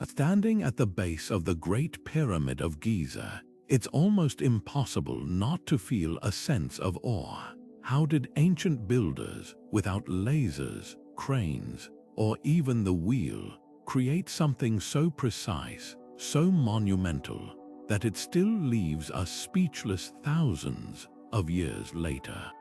Standing at the base of the Great Pyramid of Giza, it's almost impossible not to feel a sense of awe. How did ancient builders, without lasers, cranes, or even the wheel, create something so precise, so monumental, that it still leaves us speechless thousands of years later?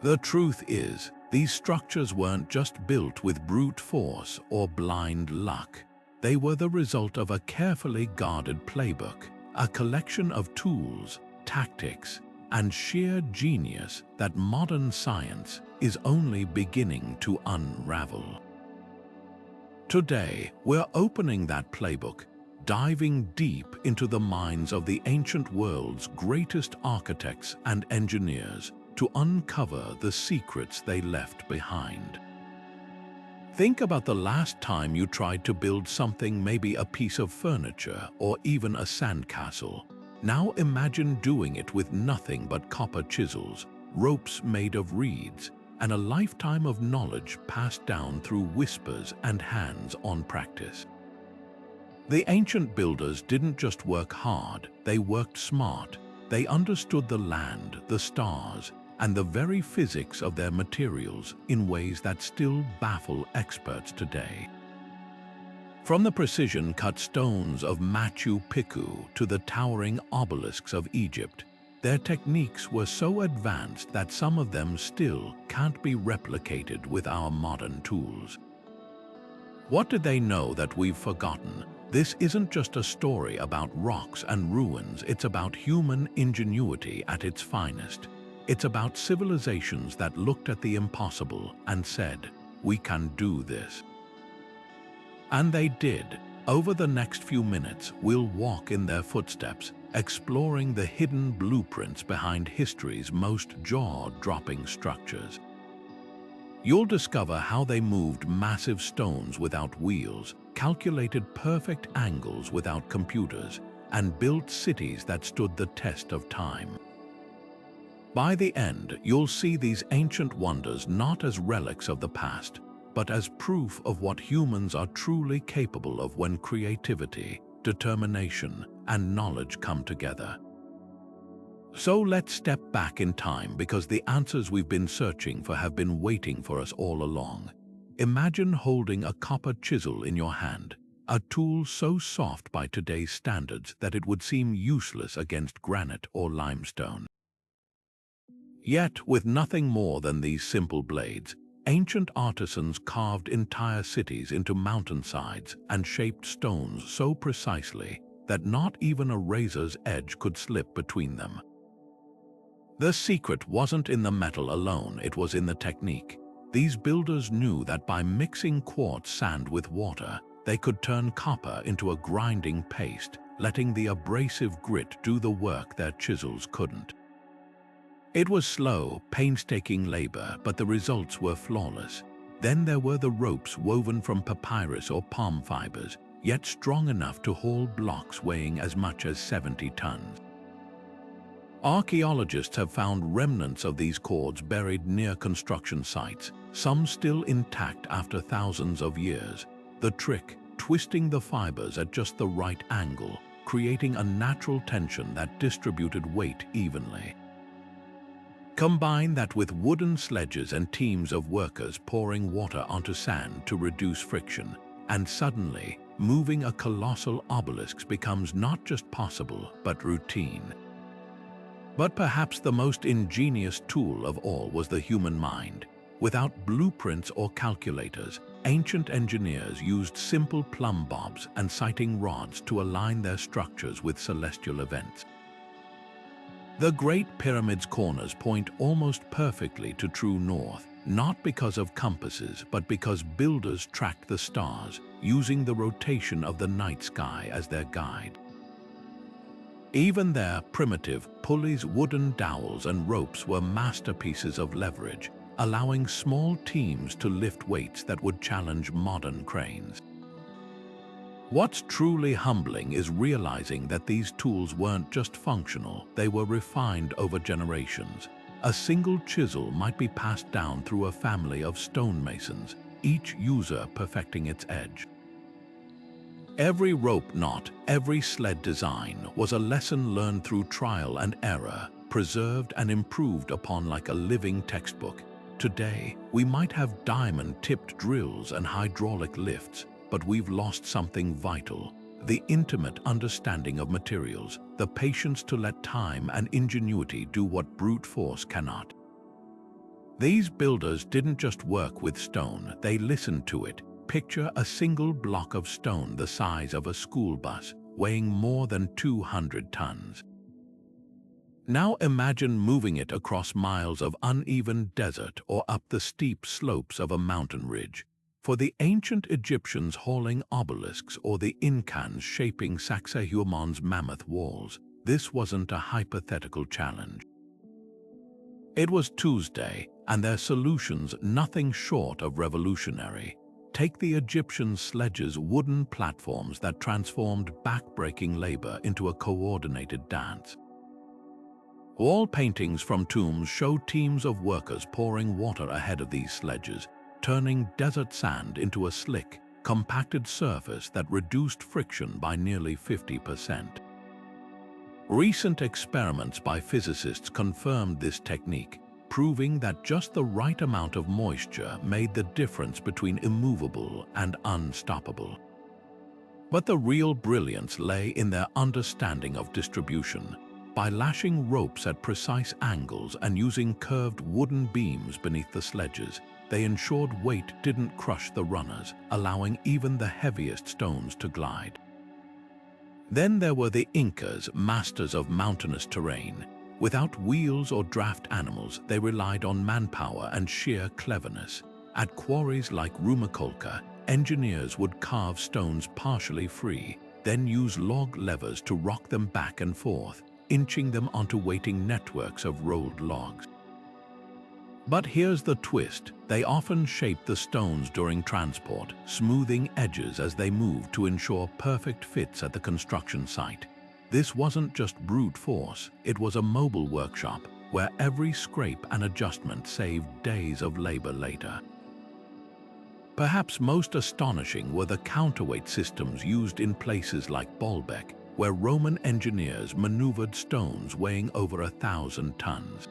The truth is, these structures weren't just built with brute force or blind luck. They were the result of a carefully guarded playbook, a collection of tools, tactics, and sheer genius that modern science is only beginning to unravel. Today, we're opening that playbook, diving deep into the minds of the ancient world's greatest architects and engineers to uncover the secrets they left behind. Think about the last time you tried to build something, maybe a piece of furniture or even a sandcastle. Now imagine doing it with nothing but copper chisels, ropes made of reeds, and a lifetime of knowledge passed down through whispers and hands-on practice. The ancient builders didn't just work hard, they worked smart. They understood the land, the stars, and the very physics of their materials in ways that still baffle experts today. From the precision-cut stones of Machu Picchu to the towering obelisks of Egypt, their techniques were so advanced that some of them still can't be replicated with our modern tools. What did they know that we've forgotten? This isn't just a story about rocks and ruins, it's about human ingenuity at its finest. It's about civilizations that looked at the impossible and said, "We can do this." And they did. Over the next few minutes, we'll walk in their footsteps, exploring the hidden blueprints behind history's most jaw-dropping structures. You'll discover how they moved massive stones without wheels, calculated perfect angles without computers, and built cities that stood the test of time. By the end, you'll see these ancient wonders not as relics of the past, but as proof of what humans are truly capable of when creativity, determination, and knowledge come together. So let's step back in time, because the answers we've been searching for have been waiting for us all along. Imagine holding a copper chisel in your hand, a tool so soft by today's standards that it would seem useless against granite or limestone. Yet, with nothing more than these simple blades, ancient artisans carved entire cities into mountainsides and shaped stones so precisely that not even a razor's edge could slip between them. The secret wasn't in the metal alone, it was in the technique. These builders knew that by mixing quartz sand with water, they could turn copper into a grinding paste, letting the abrasive grit do the work their chisels couldn't. It was slow, painstaking labor, but the results were flawless. Then there were the ropes woven from papyrus or palm fibers, yet strong enough to haul blocks weighing as much as 70 tons. Archaeologists have found remnants of these cords buried near construction sites, some still intact after thousands of years. The trick, twisting the fibers at just the right angle, creating a natural tension that distributed weight evenly. Combine that with wooden sledges and teams of workers pouring water onto sand to reduce friction, and suddenly, moving a colossal obelisk becomes not just possible, but routine. But perhaps the most ingenious tool of all was the human mind. Without blueprints or calculators, ancient engineers used simple plumb bobs and sighting rods to align their structures with celestial events. The Great Pyramid's corners point almost perfectly to true north, not because of compasses, but because builders tracked the stars, using the rotation of the night sky as their guide. Even their primitive pulleys, wooden dowels, and ropes were masterpieces of leverage, allowing small teams to lift weights that would challenge modern cranes. What's truly humbling is realizing that these tools weren't just functional, they were refined over generations. A single chisel might be passed down through a family of stonemasons, each user perfecting its edge. Every rope knot, every sled design was a lesson learned through trial and error, preserved and improved upon like a living textbook. Today, we might have diamond-tipped drills and hydraulic lifts, but we've lost something vital: the intimate understanding of materials, the patience to let time and ingenuity do what brute force cannot. These builders didn't just work with stone, they listened to it. Picture a single block of stone the size of a school bus, weighing more than 200 tons. Now imagine moving it across miles of uneven desert or up the steep slopes of a mountain ridge. For the ancient Egyptians hauling obelisks or the Incans shaping Sacsayhuaman's mammoth walls, this wasn't a hypothetical challenge. It was Tuesday, and their solutions nothing short of revolutionary. Take the Egyptian sledges' wooden platforms that transformed back-breaking labor into a coordinated dance. Wall paintings from tombs show teams of workers pouring water ahead of these sledges, turning desert sand into a slick, compacted surface that reduced friction by nearly 50%. Recent experiments by physicists confirmed this technique, proving that just the right amount of moisture made the difference between immovable and unstoppable. But the real brilliance lay in their understanding of distribution. By lashing ropes at precise angles and using curved wooden beams beneath the sledges, they ensured weight didn't crush the runners, allowing even the heaviest stones to glide. Then there were the Incas, masters of mountainous terrain. Without wheels or draft animals, they relied on manpower and sheer cleverness. At quarries like Rumacolca, engineers would carve stones partially free, then use log levers to rock them back and forth, inching them onto waiting networks of rolled logs. But here's the twist: they often shaped the stones during transport, smoothing edges as they moved to ensure perfect fits at the construction site. This wasn't just brute force, it was a mobile workshop where every scrape and adjustment saved days of labor later. Perhaps most astonishing were the counterweight systems used in places like Baalbek, where Roman engineers maneuvered stones weighing over 1,000 tons.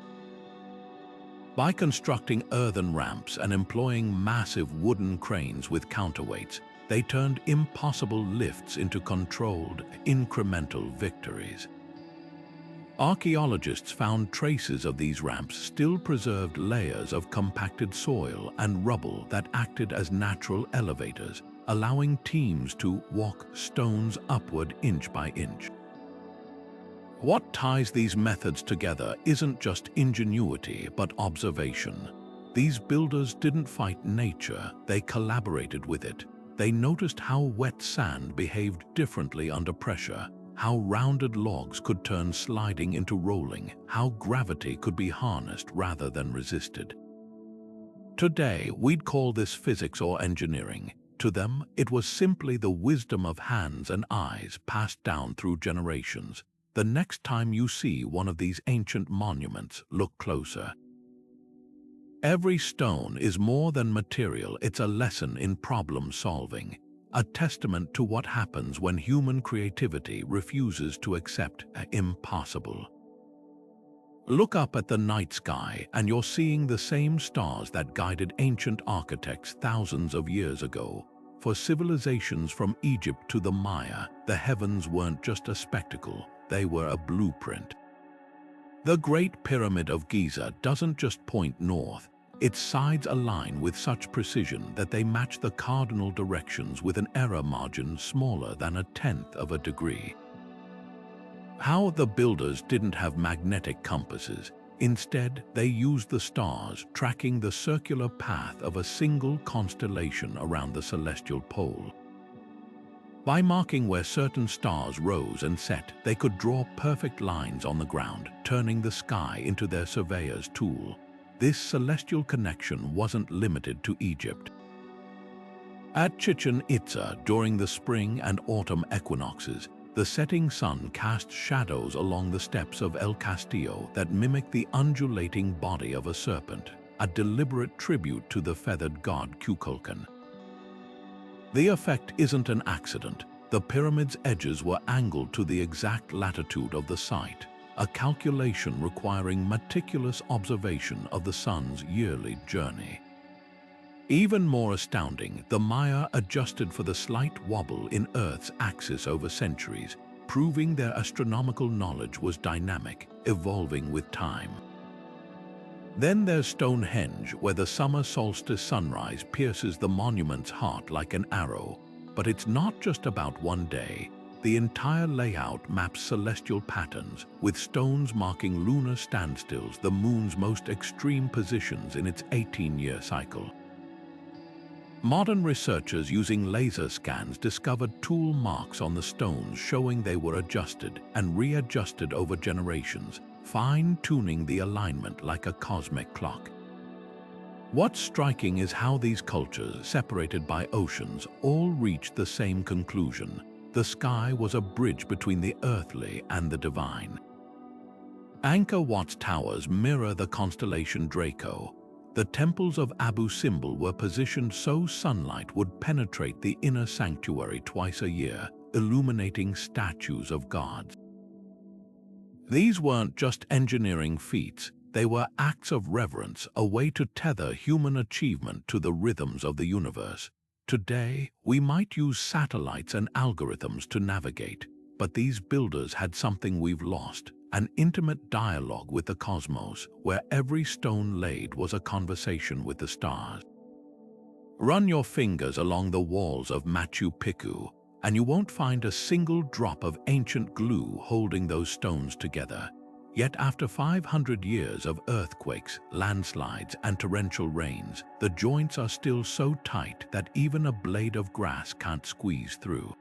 By constructing earthen ramps and employing massive wooden cranes with counterweights, they turned impossible lifts into controlled, incremental victories. Archaeologists found traces of these ramps still preserved layers of compacted soil and rubble that acted as natural elevators, allowing teams to walk stones upward inch by inch. What ties these methods together isn't just ingenuity, but observation. These builders didn't fight nature, they collaborated with it. They noticed how wet sand behaved differently under pressure, how rounded logs could turn sliding into rolling, how gravity could be harnessed rather than resisted. Today, we'd call this physics or engineering. To them, it was simply the wisdom of hands and eyes passed down through generations. The next time you see one of these ancient monuments, look closer. Every stone is more than material, it's a lesson in problem solving, a testament to what happens when human creativity refuses to accept impossible. Look up at the night sky and you're seeing the same stars that guided ancient architects thousands of years ago. For civilizations from Egypt to the Maya, the heavens weren't just a spectacle, they were a blueprint. The Great Pyramid of Giza doesn't just point north, its sides align with such precision that they match the cardinal directions with an error margin smaller than 1/10 of a degree. How the builders didn't have magnetic compasses. Instead, they used the stars, tracking the circular path of a single constellation around the celestial pole. By marking where certain stars rose and set, they could draw perfect lines on the ground, turning the sky into their surveyor's tool. This celestial connection wasn't limited to Egypt. At Chichen Itza, during the spring and autumn equinoxes, the setting sun cast shadows along the steps of El Castillo that mimicked the undulating body of a serpent, a deliberate tribute to the feathered god Kukulkan. The effect isn't an accident. The pyramid's edges were angled to the exact latitude of the site, a calculation requiring meticulous observation of the sun's yearly journey. Even more astounding, the Maya adjusted for the slight wobble in Earth's axis over centuries, proving their astronomical knowledge was dynamic, evolving with time. Then there's Stonehenge, where the summer solstice sunrise pierces the monument's heart like an arrow. But it's not just about one day. The entire layout maps celestial patterns, with stones marking lunar standstills, the moon's most extreme positions in its 18-year cycle. Modern researchers using laser scans discovered tool marks on the stones showing they were adjusted and readjusted over generations, fine-tuning the alignment like a cosmic clock. What's striking is how these cultures, separated by oceans, all reached the same conclusion. The sky was a bridge between the earthly and the divine. Angkor Wat's towers mirror the constellation Draco. The temples of Abu Simbel were positioned so sunlight would penetrate the inner sanctuary twice a year, illuminating statues of gods. These weren't just engineering feats. They were acts of reverence, a way to tether human achievement to the rhythms of the universe. Today, we might use satellites and algorithms to navigate, but these builders had something we've lost, an intimate dialogue with the cosmos, where every stone laid was a conversation with the stars. Run your fingers along the walls of Machu Picchu, and you won't find a single drop of ancient glue holding those stones together. Yet after 500 years of earthquakes, landslides, and torrential rains, the joints are still so tight that even a blade of grass can't squeeze through.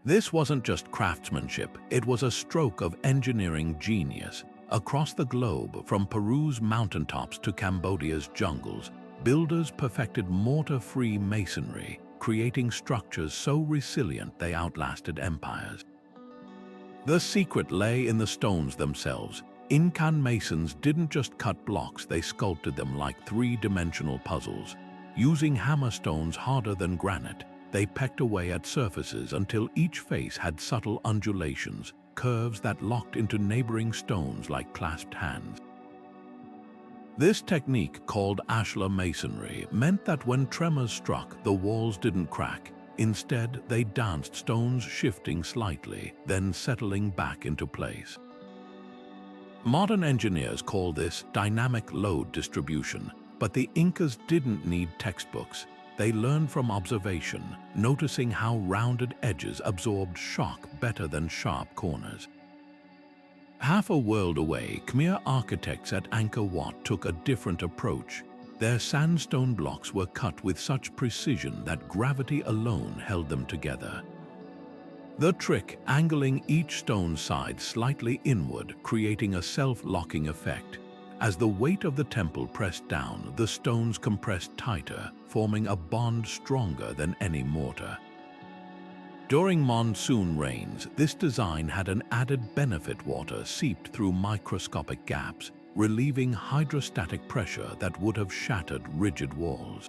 This wasn't just craftsmanship, it was a stroke of engineering genius. Across the globe, from Peru's mountaintops to Cambodia's jungles, builders perfected mortar-free masonry, creating structures so resilient they outlasted empires. The secret lay in the stones themselves. Incan masons didn't just cut blocks, they sculpted them like three-dimensional puzzles. Using hammer stones harder than granite, they pecked away at surfaces until each face had subtle undulations, curves that locked into neighboring stones like clasped hands. This technique, called ashlar masonry, meant that when tremors struck, the walls didn't crack. Instead, they danced, stones shifting slightly, then settling back into place. Modern engineers call this dynamic load distribution, but the Incas didn't need textbooks. They learned from observation, noticing how rounded edges absorbed shock better than sharp corners. Half a world away, Khmer architects at Angkor Wat took a different approach. Their sandstone blocks were cut with such precision that gravity alone held them together. The trick, angling each stone side slightly inward, creating a self-locking effect. As the weight of the temple pressed down, the stones compressed tighter, forming a bond stronger than any mortar. During monsoon rains, this design had an added benefit: water seeped through microscopic gaps, relieving hydrostatic pressure that would have shattered rigid walls.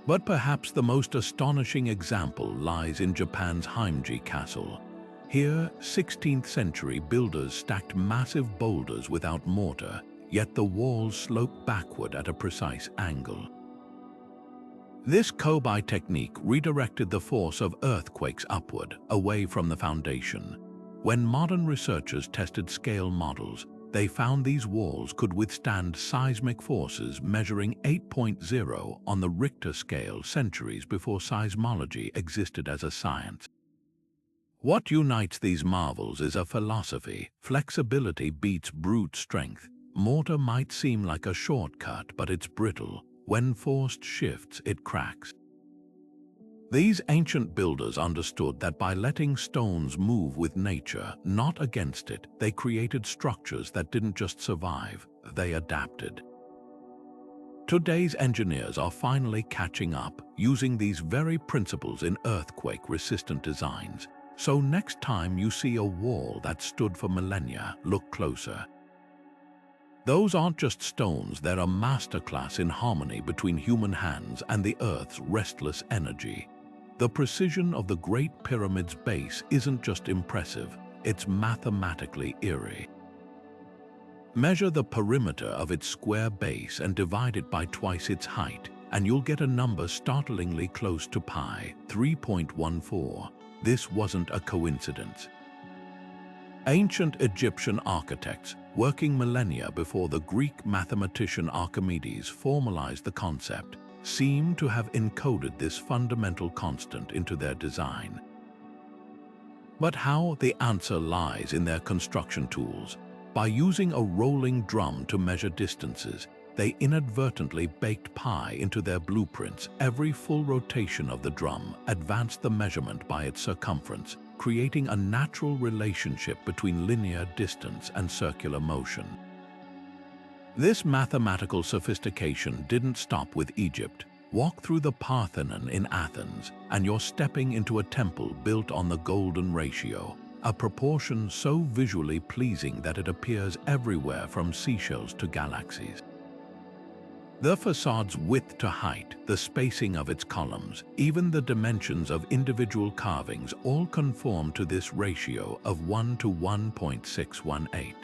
But perhaps the most astonishing example lies in Japan's Heimji Castle. Here, 16th century builders stacked massive boulders without mortar, yet the walls sloped backward at a precise angle. This Kobai technique redirected the force of earthquakes upward, away from the foundation. When modern researchers tested scale models, they found these walls could withstand seismic forces measuring 8.0 on the Richter scale centuries before seismology existed as a science. What unites these marvels is a philosophy: flexibility beats brute strength. Mortar might seem like a shortcut, but it's brittle. When forced shifts, it cracks. These ancient builders understood that by letting stones move with nature, not against it, they created structures that didn't just survive, they adapted. Today's engineers are finally catching up, using these very principles in earthquake-resistant designs. So next time you see a wall that stood for millennia, look closer. Those aren't just stones, they're a masterclass in harmony between human hands and the Earth's restless energy. The precision of the Great Pyramid's base isn't just impressive, it's mathematically eerie. Measure the perimeter of its square base and divide it by twice its height, and you'll get a number startlingly close to pi, 3.14. This wasn't a coincidence. Ancient Egyptian architects, working millennia before the Greek mathematician Archimedes formalized the concept, seem to have encoded this fundamental constant into their design. But how? The answer lies in their construction tools. By using a rolling drum to measure distances, they inadvertently baked pi into their blueprints. Every full rotation of the drum advanced the measurement by its circumference, creating a natural relationship between linear distance and circular motion. This mathematical sophistication didn't stop with Egypt. Walk through the Parthenon in Athens, and you're stepping into a temple built on the golden ratio, a proportion so visually pleasing that it appears everywhere from seashells to galaxies. The facade's width to height, the spacing of its columns, even the dimensions of individual carvings all conform to this ratio of 1 to 1.618.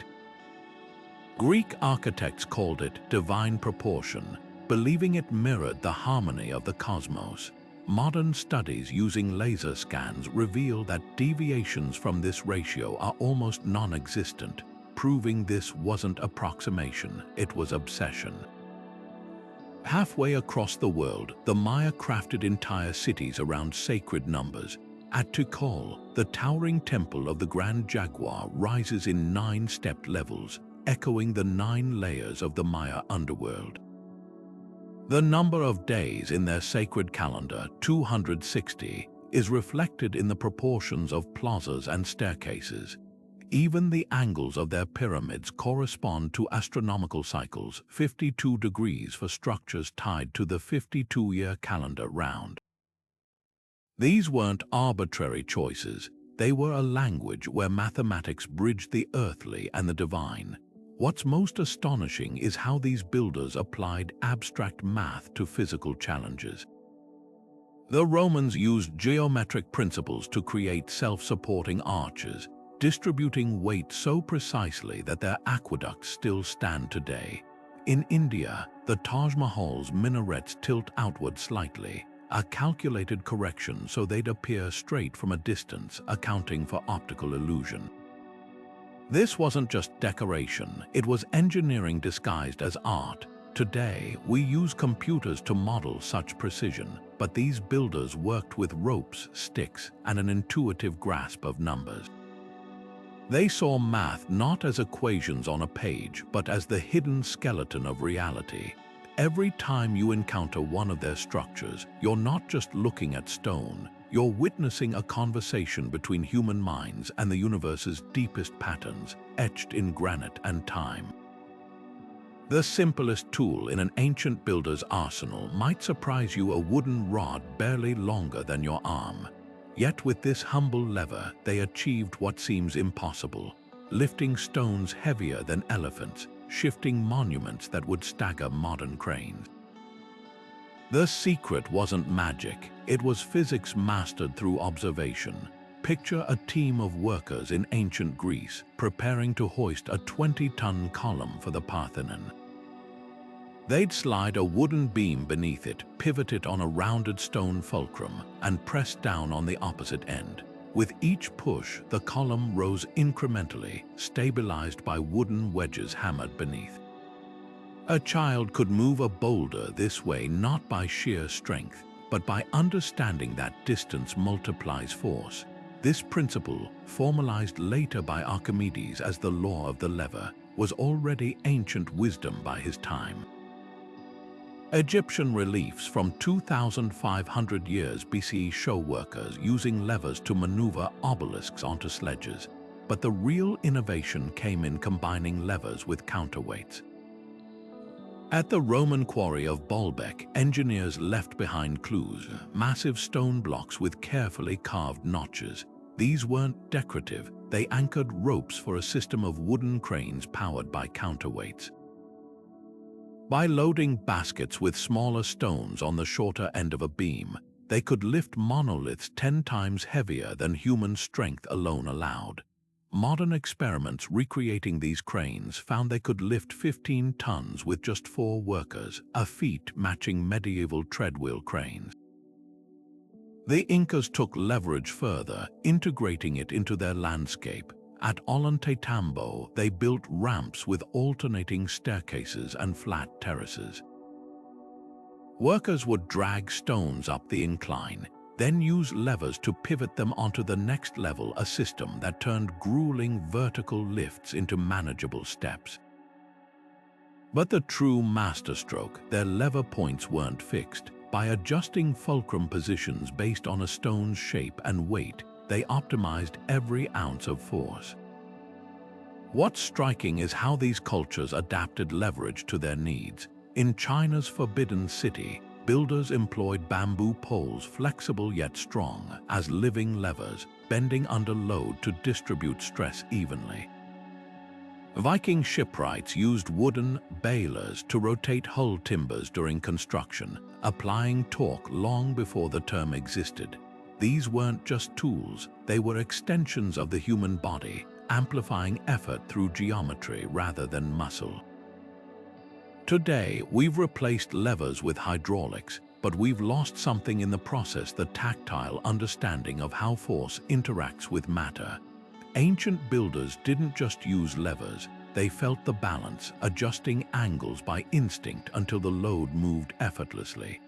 Greek architects called it divine proportion, believing it mirrored the harmony of the cosmos. Modern studies using laser scans reveal that deviations from this ratio are almost non-existent, proving this wasn't approximation, it was obsession. Halfway across the world, the Maya crafted entire cities around sacred numbers. At Tikal, the towering temple of the Grand Jaguar rises in 9-stepped levels, echoing the 9 layers of the Maya underworld. The number of days in their sacred calendar, 260, is reflected in the proportions of plazas and staircases. Even the angles of their pyramids correspond to astronomical cycles, 52 degrees for structures tied to the 52-year calendar round. These weren't arbitrary choices, they were a language where mathematics bridged the earthly and the divine. What's most astonishing is how these builders applied abstract math to physical challenges. The Romans used geometric principles to create self-supporting arches, distributing weight so precisely that their aqueducts still stand today. In India, the Taj Mahal's minarets tilt outward slightly, a calculated correction so they'd appear straight from a distance, accounting for optical illusion. This wasn't just decoration, it was engineering disguised as art. Today, we use computers to model such precision, but these builders worked with ropes, sticks, and an intuitive grasp of numbers. They saw math not as equations on a page, but as the hidden skeleton of reality. Every time you encounter one of their structures, you're not just looking at stone, you're witnessing a conversation between human minds and the universe's deepest patterns, etched in granite and time. The simplest tool in an ancient builder's arsenal might surprise you: a wooden rod barely longer than your arm. Yet with this humble lever, they achieved what seems impossible, lifting stones heavier than elephants, shifting monuments that would stagger modern cranes. The secret wasn't magic, it was physics mastered through observation. Picture a team of workers in ancient Greece preparing to hoist a 20-ton column for the Parthenon. They'd slide a wooden beam beneath it, pivot it on a rounded stone fulcrum, and press down on the opposite end. With each push, the column rose incrementally, stabilized by wooden wedges hammered beneath. A child could move a boulder this way not by sheer strength, but by understanding that distance multiplies force. This principle, formalized later by Archimedes as the law of the lever, was already ancient wisdom by his time. Egyptian reliefs from 2,500 years BCE show workers using levers to maneuver obelisks onto sledges, but the real innovation came in combining levers with counterweights. At the Roman quarry of Baalbek, engineers left behind clues, massive stone blocks with carefully carved notches. These weren't decorative, they anchored ropes for a system of wooden cranes powered by counterweights. By loading baskets with smaller stones on the shorter end of a beam, they could lift monoliths 10 times heavier than human strength alone allowed. Modern experiments recreating these cranes found they could lift 15 tons with just 4 workers, a feat matching medieval treadwheel cranes. The Incas took leverage further, integrating it into their landscape. At Ollantaytambo, they built ramps with alternating staircases and flat terraces. Workers would drag stones up the incline, then use levers to pivot them onto the next level, a system that turned grueling vertical lifts into manageable steps. But the true masterstroke, their lever points weren't fixed. By adjusting fulcrum positions based on a stone's shape and weight, they optimized every ounce of force. What's striking is how these cultures adapted leverage to their needs. In China's Forbidden City, builders employed bamboo poles, flexible yet strong, as living levers, bending under load to distribute stress evenly. Viking shipwrights used wooden balers to rotate hull timbers during construction, applying torque long before the term existed. These weren't just tools, they were extensions of the human body, amplifying effort through geometry rather than muscle. Today, we've replaced levers with hydraulics, but we've lost something in the process: the tactile understanding of how force interacts with matter. Ancient builders didn't just use levers, they felt the balance, adjusting angles by instinct until the load moved effortlessly.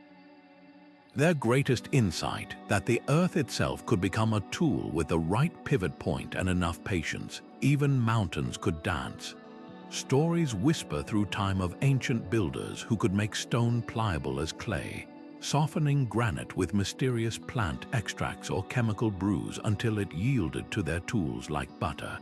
Their greatest insight, that the earth itself could become a tool with the right pivot point and enough patience, even mountains could dance. Stories whisper through time of ancient builders who could make stone pliable as clay, softening granite with mysterious plant extracts or chemical brews until it yielded to their tools like butter.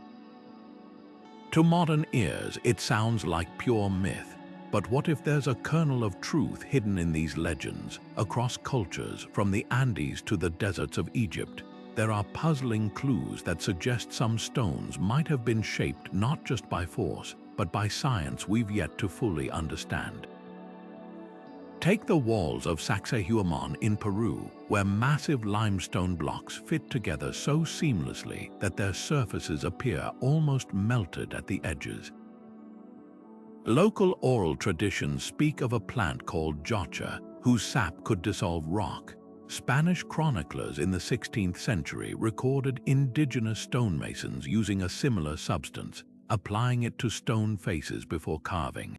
To modern ears, it sounds like pure myth, but what if there's a kernel of truth hidden in these legends? Across cultures, from the Andes to the deserts of Egypt, there are puzzling clues that suggest some stones might have been shaped not just by force, but by science we've yet to fully understand. Take the walls of Sacsayhuaman in Peru, where massive limestone blocks fit together so seamlessly that their surfaces appear almost melted at the edges. Local oral traditions speak of a plant called jocha, whose sap could dissolve rock. Spanish chroniclers in the 16th century recorded indigenous stonemasons using a similar substance, applying it to stone faces before carving.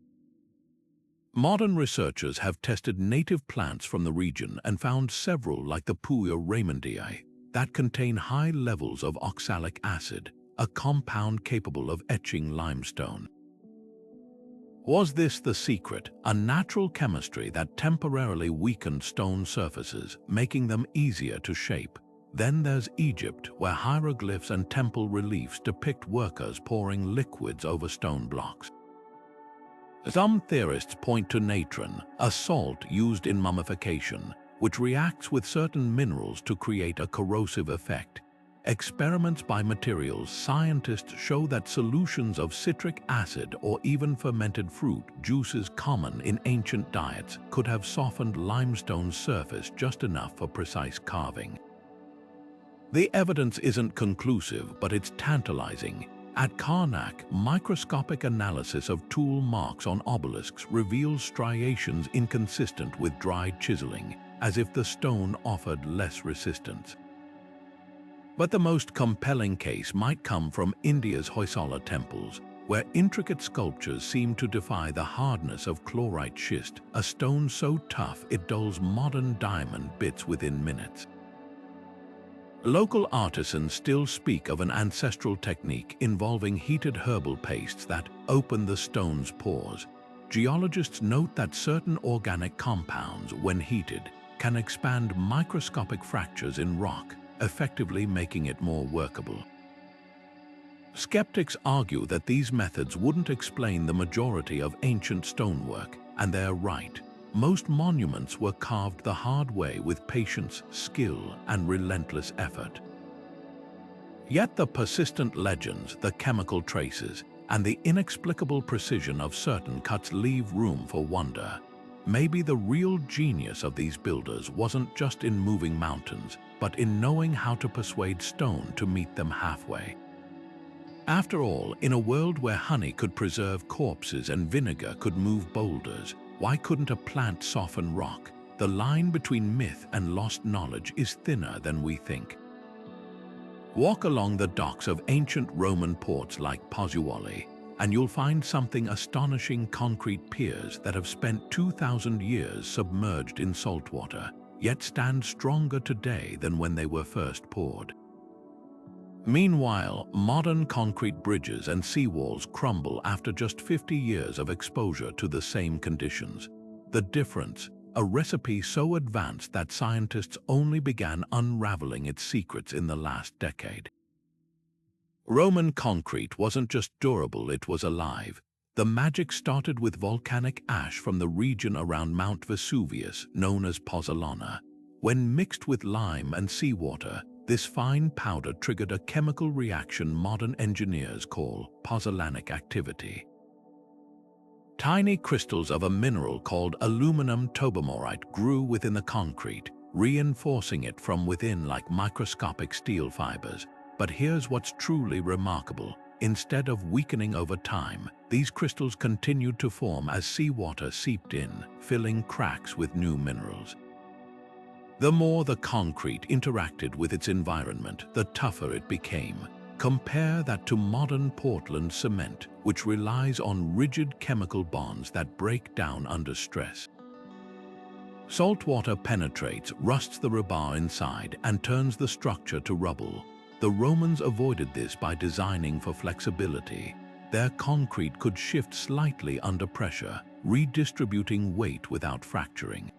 Modern researchers have tested native plants from the region and found several, like the Puya raymondii, that contain high levels of oxalic acid, a compound capable of etching limestone. Was this the secret, a natural chemistry that temporarily weakened stone surfaces, making them easier to shape? Then there's Egypt, where hieroglyphs and temple reliefs depict workers pouring liquids over stone blocks. Some theorists point to natron, a salt used in mummification, which reacts with certain minerals to create a corrosive effect. Experiments by materials scientists show that solutions of citric acid or even fermented fruit juices common in ancient diets could have softened limestone's surface just enough for precise carving. The evidence isn't conclusive, but it's tantalizing. At Karnak, microscopic analysis of tool marks on obelisks reveals striations inconsistent with dried chiseling, as if the stone offered less resistance. But the most compelling case might come from India's Hoysala temples, where intricate sculptures seem to defy the hardness of chlorite schist, a stone so tough it dulls modern diamond bits within minutes. Local artisans still speak of an ancestral technique involving heated herbal pastes that open the stone's pores. Geologists note that certain organic compounds, when heated, can expand microscopic fractures in rock, effectively making it more workable. Skeptics argue that these methods wouldn't explain the majority of ancient stonework, and they're right. Most monuments were carved the hard way with patience, skill, and relentless effort. Yet the persistent legends, the chemical traces, and the inexplicable precision of certain cuts leave room for wonder. Maybe the real genius of these builders wasn't just in moving mountains, but in knowing how to persuade stone to meet them halfway. After all, in a world where honey could preserve corpses and vinegar could move boulders, why couldn't a plant soften rock? The line between myth and lost knowledge is thinner than we think. Walk along the docks of ancient Roman ports like Pozzuoli, and you'll find something astonishing: concrete piers that have spent 2,000 years submerged in salt water, yet stand stronger today than when they were first poured. Meanwhile, modern concrete bridges and seawalls crumble after just 50 years of exposure to the same conditions. The difference: a recipe so advanced that scientists only began unraveling its secrets in the last decade. Roman concrete wasn't just durable, it was alive. The magic started with volcanic ash from the region around Mount Vesuvius, known as pozzolana. When mixed with lime and seawater, this fine powder triggered a chemical reaction modern engineers call pozzolanic activity. Tiny crystals of a mineral called aluminum tobamorite grew within the concrete, reinforcing it from within like microscopic steel fibers. But here's what's truly remarkable. Instead of weakening over time, these crystals continued to form as seawater seeped in, filling cracks with new minerals. The more the concrete interacted with its environment, the tougher it became. Compare that to modern Portland cement, which relies on rigid chemical bonds that break down under stress. Salt water penetrates, rusts the rebar inside, and turns the structure to rubble. The Romans avoided this by designing for flexibility. Their concrete could shift slightly under pressure, redistributing weight without fracturing.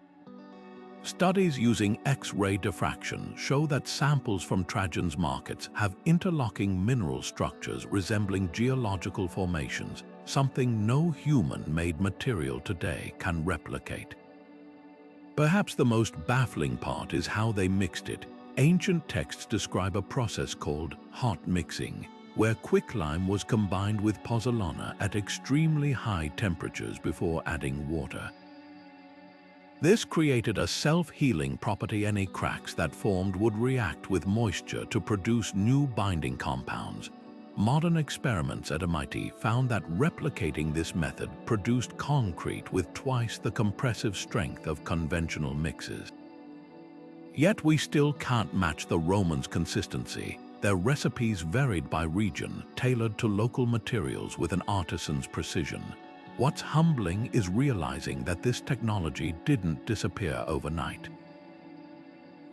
Studies using X-ray diffraction show that samples from Trajan's markets have interlocking mineral structures resembling geological formations, something no human-made material today can replicate. Perhaps the most baffling part is how they mixed it. Ancient texts describe a process called hot mixing, where quicklime was combined with pozzolana at extremely high temperatures before adding water. This created a self-healing property. Any cracks that formed would react with moisture to produce new binding compounds. Modern experiments at MIT found that replicating this method produced concrete with twice the compressive strength of conventional mixes. Yet we still can't match the Romans' consistency. Their recipes varied by region, tailored to local materials with an artisan's precision. What's humbling is realizing that this technology didn't disappear overnight.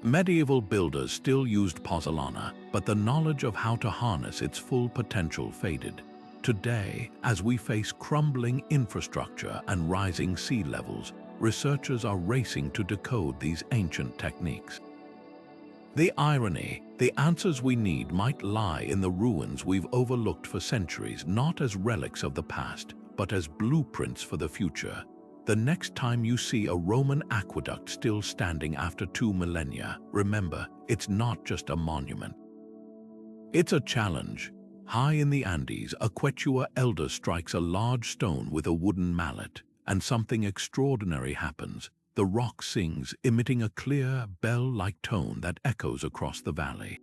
Medieval builders still used pozzolana, but the knowledge of how to harness its full potential faded. Today, as we face crumbling infrastructure and rising sea levels, researchers are racing to decode these ancient techniques. The irony: the answers we need might lie in the ruins we've overlooked for centuries, not as relics of the past, but as blueprints for the future. The next time you see a Roman aqueduct still standing after 2 millennia, remember, it's not just a monument. It's a challenge. High in the Andes, a Quechua elder strikes a large stone with a wooden mallet, and something extraordinary happens. The rock sings, emitting a clear, bell-like tone that echoes across the valley.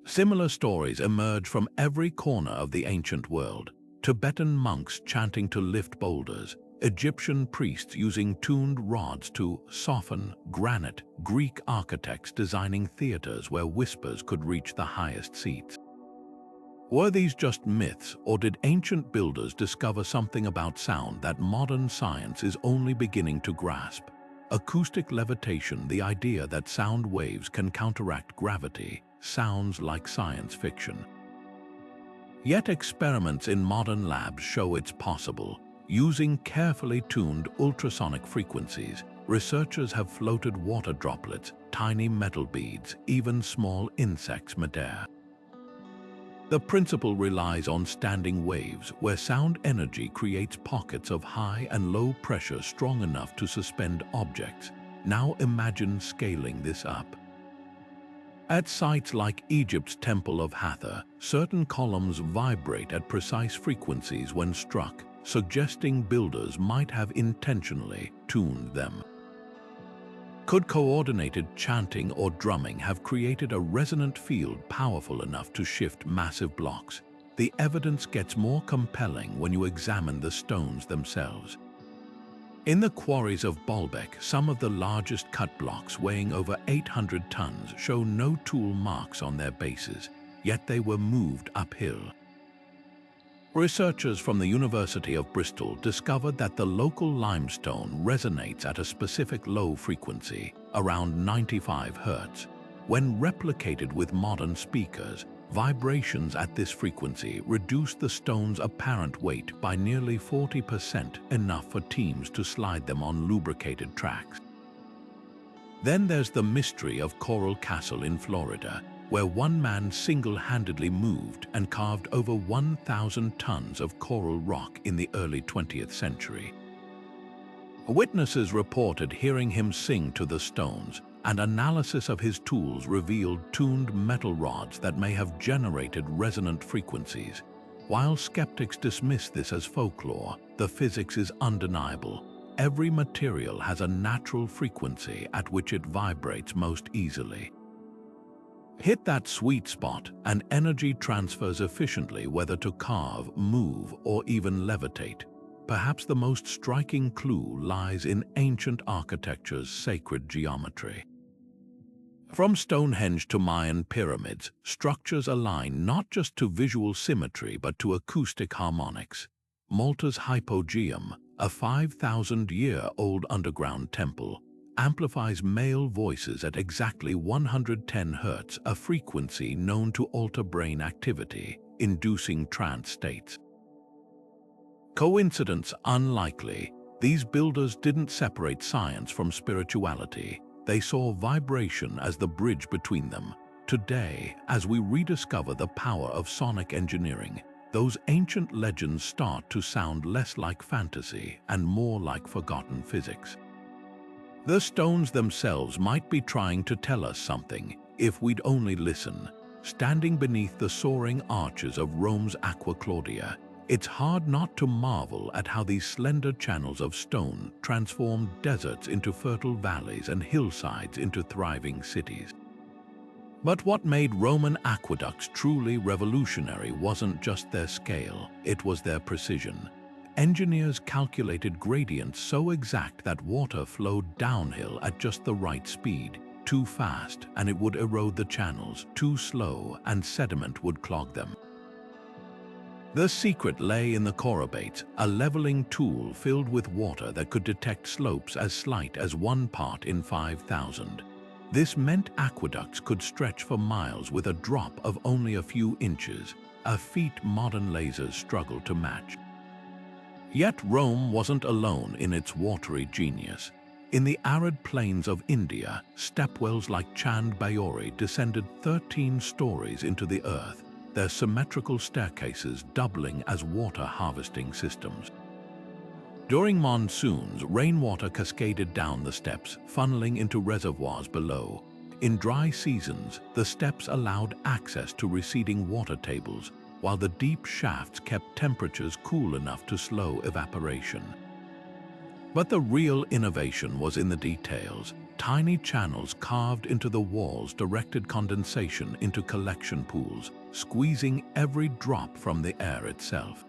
Similar stories emerge from every corner of the ancient world. Tibetan monks chanting to lift boulders, Egyptian priests using tuned rods to soften granite, Greek architects designing theaters where whispers could reach the highest seats. Were these just myths, or did ancient builders discover something about sound that modern science is only beginning to grasp? Acoustic levitation, the idea that sound waves can counteract gravity, sounds like science fiction. Yet experiments in modern labs show it's possible. Using carefully tuned ultrasonic frequencies, researchers have floated water droplets, tiny metal beads, even small insects midair. The principle relies on standing waves, where sound energy creates pockets of high and low pressure strong enough to suspend objects. Now imagine scaling this up. At sites like Egypt's Temple of Hathor, certain columns vibrate at precise frequencies when struck, suggesting builders might have intentionally tuned them. Could coordinated chanting or drumming have created a resonant field powerful enough to shift massive blocks? The evidence gets more compelling when you examine the stones themselves. In the quarries of Baalbek, some of the largest cut blocks, weighing over 800 tons, show no tool marks on their bases, yet they were moved uphill. Researchers from the University of Bristol discovered that the local limestone resonates at a specific low frequency, around 95 Hz. When replicated with modern speakers, vibrations at this frequency reduce the stone's apparent weight by nearly 40%, enough for teams to slide them on lubricated tracks. Then there's the mystery of Coral Castle in Florida, where one man single-handedly moved and carved over 1,000 tons of coral rock in the early 20th century. Witnesses reported hearing him sing to the stones, and analysis of his tools revealed tuned metal rods that may have generated resonant frequencies. While skeptics dismiss this as folklore, the physics is undeniable. Every material has a natural frequency at which it vibrates most easily. Hit that sweet spot, and energy transfers efficiently, whether to carve, move, or even levitate. Perhaps the most striking clue lies in ancient architecture's sacred geometry. From Stonehenge to Mayan pyramids, structures align not just to visual symmetry but to acoustic harmonics. Malta's hypogeum, a 5,000-year-old underground temple, amplifies male voices at exactly 110 Hz, a frequency known to alter brain activity, inducing trance states. Coincidence unlikely. These builders didn't separate science from spirituality. They saw vibration as the bridge between them. Today, as we rediscover the power of sonic engineering, those ancient legends start to sound less like fantasy and more like forgotten physics. The stones themselves might be trying to tell us something, if we'd only listen. Standing beneath the soaring arches of Rome's Aqua Claudia, it's hard not to marvel at how these slender channels of stone transformed deserts into fertile valleys and hillsides into thriving cities. But what made Roman aqueducts truly revolutionary wasn't just their scale, it was their precision. Engineers calculated gradients so exact that water flowed downhill at just the right speed. Too fast, and it would erode the channels; too slow, and sediment would clog them. The secret lay in the chorobates, a leveling tool filled with water that could detect slopes as slight as 1 part in 5,000. This meant aqueducts could stretch for miles with a drop of only a few inches, a feat modern lasers struggle to match. Yet Rome wasn't alone in its watery genius. In the arid plains of India, stepwells like Chand Bayori descended 13 stories into the earth, their symmetrical staircases doubling as water harvesting systems. During monsoons, rainwater cascaded down the steps, funneling into reservoirs below. In dry seasons, the steps allowed access to receding water tables, while the deep shafts kept temperatures cool enough to slow evaporation. But the real innovation was in the details. Tiny channels carved into the walls directed condensation into collection pools, squeezing every drop from the air itself.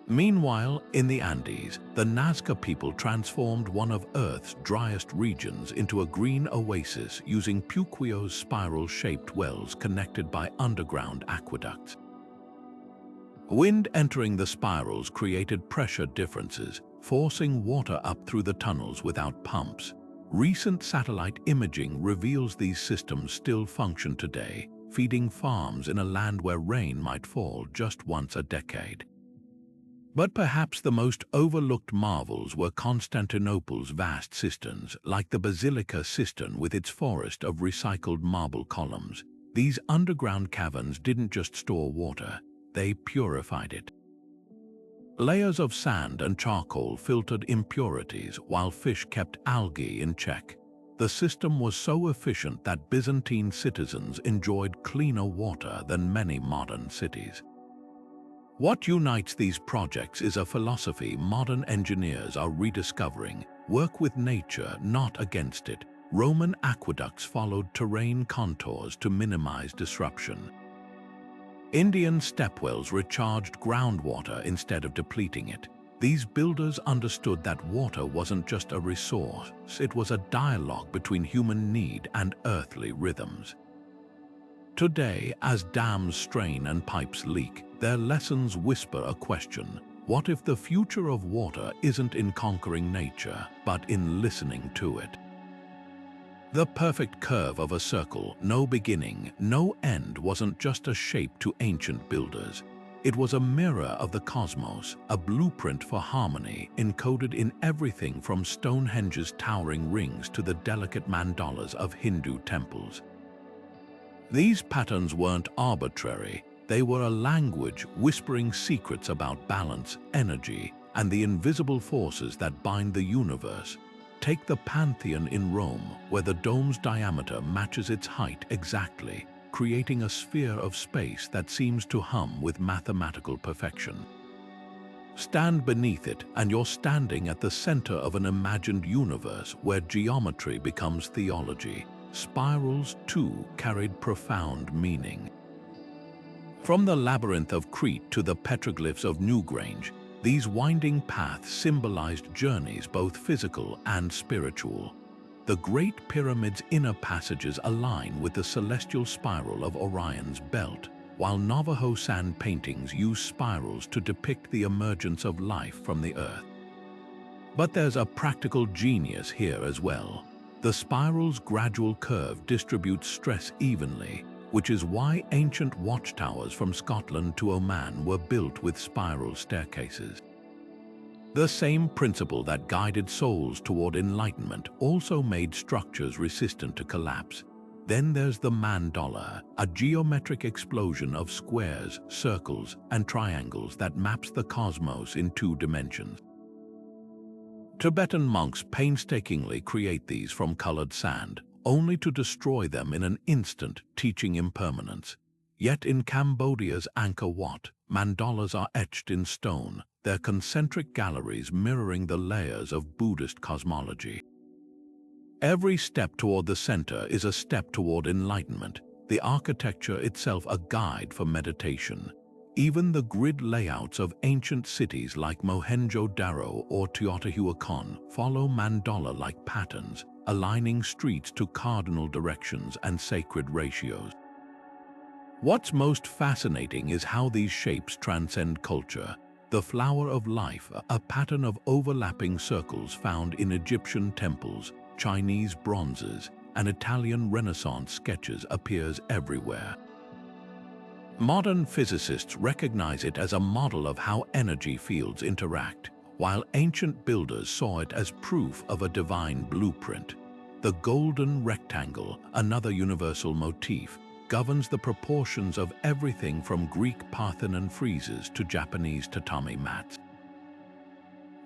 Meanwhile, in the Andes, the Nazca people transformed one of Earth's driest regions into a green oasis using Puquio's spiral-shaped wells connected by underground aqueducts. Wind entering the spirals created pressure differences, forcing water up through the tunnels without pumps. Recent satellite imaging reveals these systems still function today, feeding farms in a land where rain might fall just once a decade. But perhaps the most overlooked marvels were Constantinople's vast cisterns, like the Basilica cistern with its forest of recycled marble columns. These underground caverns didn't just store water, they purified it. Layers of sand and charcoal filtered impurities while fish kept algae in check. The system was so efficient that Byzantine citizens enjoyed cleaner water than many modern cities. What unites these projects is a philosophy modern engineers are rediscovering: work with nature, not against it. Roman aqueducts followed terrain contours to minimize disruption. Indian stepwells recharged groundwater instead of depleting it. These builders understood that water wasn't just a resource, it was a dialogue between human need and earthly rhythms. Today, as dams strain and pipes leak, their lessons whisper a question: what if the future of water isn't in conquering nature, but in listening to it? The perfect curve of a circle, no beginning, no end, wasn't just a shape to ancient builders. It was a mirror of the cosmos, a blueprint for harmony, encoded in everything from Stonehenge's towering rings to the delicate mandalas of Hindu temples. These patterns weren't arbitrary. They were a language whispering secrets about balance, energy, and the invisible forces that bind the universe. Take the Pantheon in Rome, where the dome's diameter matches its height exactly, creating a sphere of space that seems to hum with mathematical perfection. Stand beneath it, and you're standing at the center of an imagined universe where geometry becomes theology. Spirals, too, carried profound meaning. From the labyrinth of Crete to the petroglyphs of Newgrange, these winding paths symbolized journeys both physical and spiritual. The Great Pyramid's inner passages align with the celestial spiral of Orion's belt, while Navajo sand paintings use spirals to depict the emergence of life from the earth. But there's a practical genius here as well. The spiral's gradual curve distributes stress evenly, which is why ancient watchtowers from Scotland to Oman were built with spiral staircases. The same principle that guided souls toward enlightenment also made structures resistant to collapse. Then there's the mandala, a geometric explosion of squares, circles, and triangles that maps the cosmos in 2 dimensions. Tibetan monks painstakingly create these from colored sand, only to destroy them in an instant, teaching impermanence. Yet in Cambodia's Angkor Wat, mandalas are etched in stone, their concentric galleries mirroring the layers of Buddhist cosmology. Every step toward the center is a step toward enlightenment, the architecture itself a guide for meditation. Even the grid layouts of ancient cities like Mohenjo-Daro or Teotihuacan follow mandala-like patterns, aligning streets to cardinal directions and sacred ratios. What's most fascinating is how these shapes transcend culture. The flower of life, a pattern of overlapping circles found in Egyptian temples, Chinese bronzes, and Italian Renaissance sketches, appears everywhere. Modern physicists recognize it as a model of how energy fields interact, while ancient builders saw it as proof of a divine blueprint. The golden rectangle, another universal motif, governs the proportions of everything from Greek Parthenon friezes to Japanese tatami mats.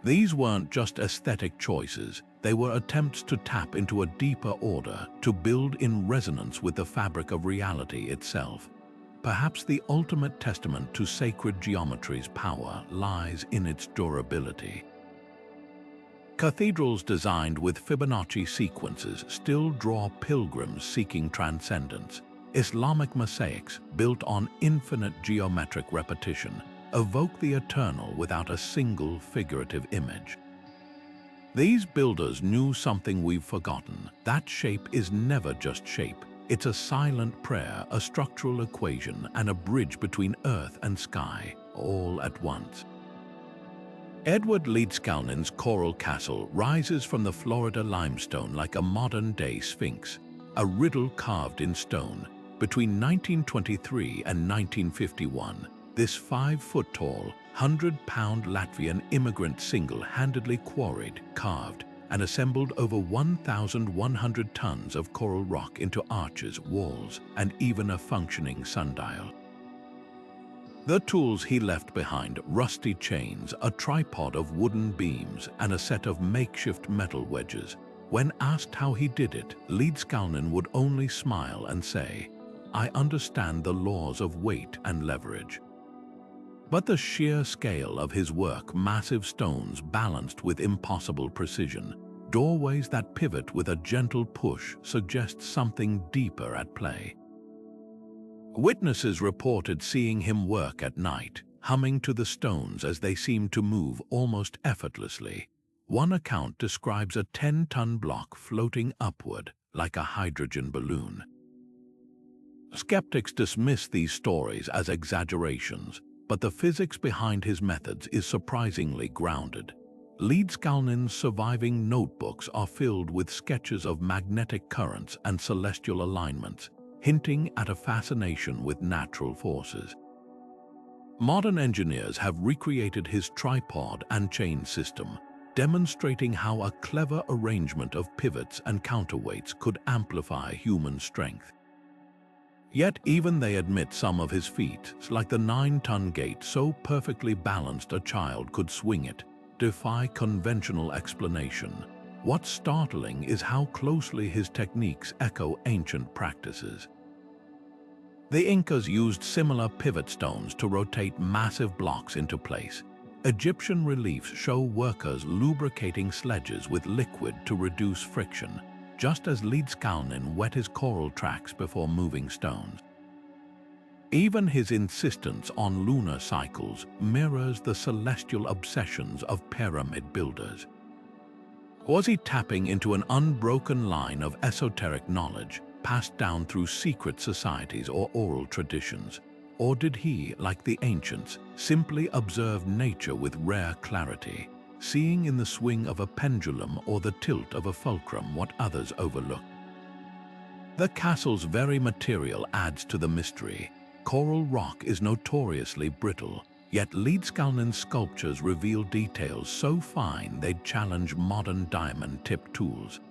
These weren't just aesthetic choices, they were attempts to tap into a deeper order, to build in resonance with the fabric of reality itself. Perhaps the ultimate testament to sacred geometry's power lies in its durability. Cathedrals designed with Fibonacci sequences still draw pilgrims seeking transcendence. Islamic mosaics, built on infinite geometric repetition, evoke the eternal without a single figurative image. These builders knew something we've forgotten. That shape is never just shape. It's a silent prayer, a structural equation, and a bridge between earth and sky, all at once. Edward Leedskalnin's Coral Castle rises from the Florida limestone like a modern-day sphinx, a riddle carved in stone. Between 1923 and 1951, this 5-foot-tall, 100-pound Latvian immigrant single-handedly quarried, carved, and assembled over 1,100 tons of coral rock into arches, walls, and even a functioning sundial. The tools he left behind: rusty chains, a tripod of wooden beams, and a set of makeshift metal wedges. When asked how he did it, Leedskalnin would only smile and say, "I understand the laws of weight and leverage." But the sheer scale of his work, massive stones balanced with impossible precision, doorways that pivot with a gentle push, suggests something deeper at play. Witnesses reported seeing him work at night, humming to the stones as they seemed to move almost effortlessly. One account describes a 10-ton block floating upward like a hydrogen balloon. Skeptics dismiss these stories as exaggerations, but the physics behind his methods is surprisingly grounded. Leedskalnin's surviving notebooks are filled with sketches of magnetic currents and celestial alignments, hinting at a fascination with natural forces. Modern engineers have recreated his tripod and chain system, demonstrating how a clever arrangement of pivots and counterweights could amplify human strength. Yet even they admit some of his feats, like the 9-ton gate so perfectly balanced a child could swing it, defy conventional explanation. What's startling is how closely his techniques echo ancient practices. The Incas used similar pivot stones to rotate massive blocks into place. Egyptian reliefs show workers lubricating sledges with liquid to reduce friction, just as Leedskalnin wet his coral tracks before moving stones. Even his insistence on lunar cycles mirrors the celestial obsessions of pyramid builders. Was he tapping into an unbroken line of esoteric knowledge passed down through secret societies or oral traditions? Or did he, like the ancients, simply observe nature with rare clarity, seeing in the swing of a pendulum or the tilt of a fulcrum what others overlook? The castle's very material adds to the mystery. Coral rock is notoriously brittle, yet Leedskalnin's sculptures reveal details so fine they'd challenge modern diamond-tipped tools.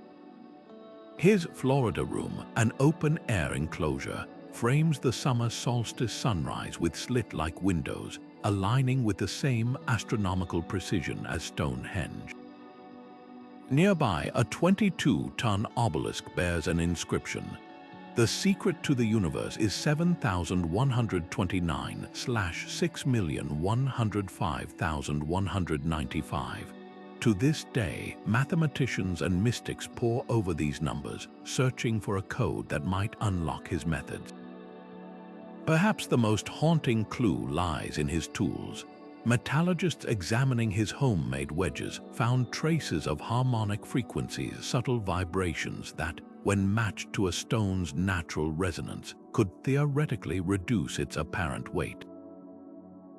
His Florida room, an open-air enclosure, frames the summer solstice sunrise with slit-like windows, aligning with the same astronomical precision as Stonehenge. Nearby, a 22-ton obelisk bears an inscription. The secret to the universe is 7,129/6,105,195. To this day, mathematicians and mystics pore over these numbers, searching for a code that might unlock his methods. Perhaps the most haunting clue lies in his tools. Metallurgists examining his homemade wedges found traces of harmonic frequencies, subtle vibrations that, when matched to a stone's natural resonance, could theoretically reduce its apparent weight.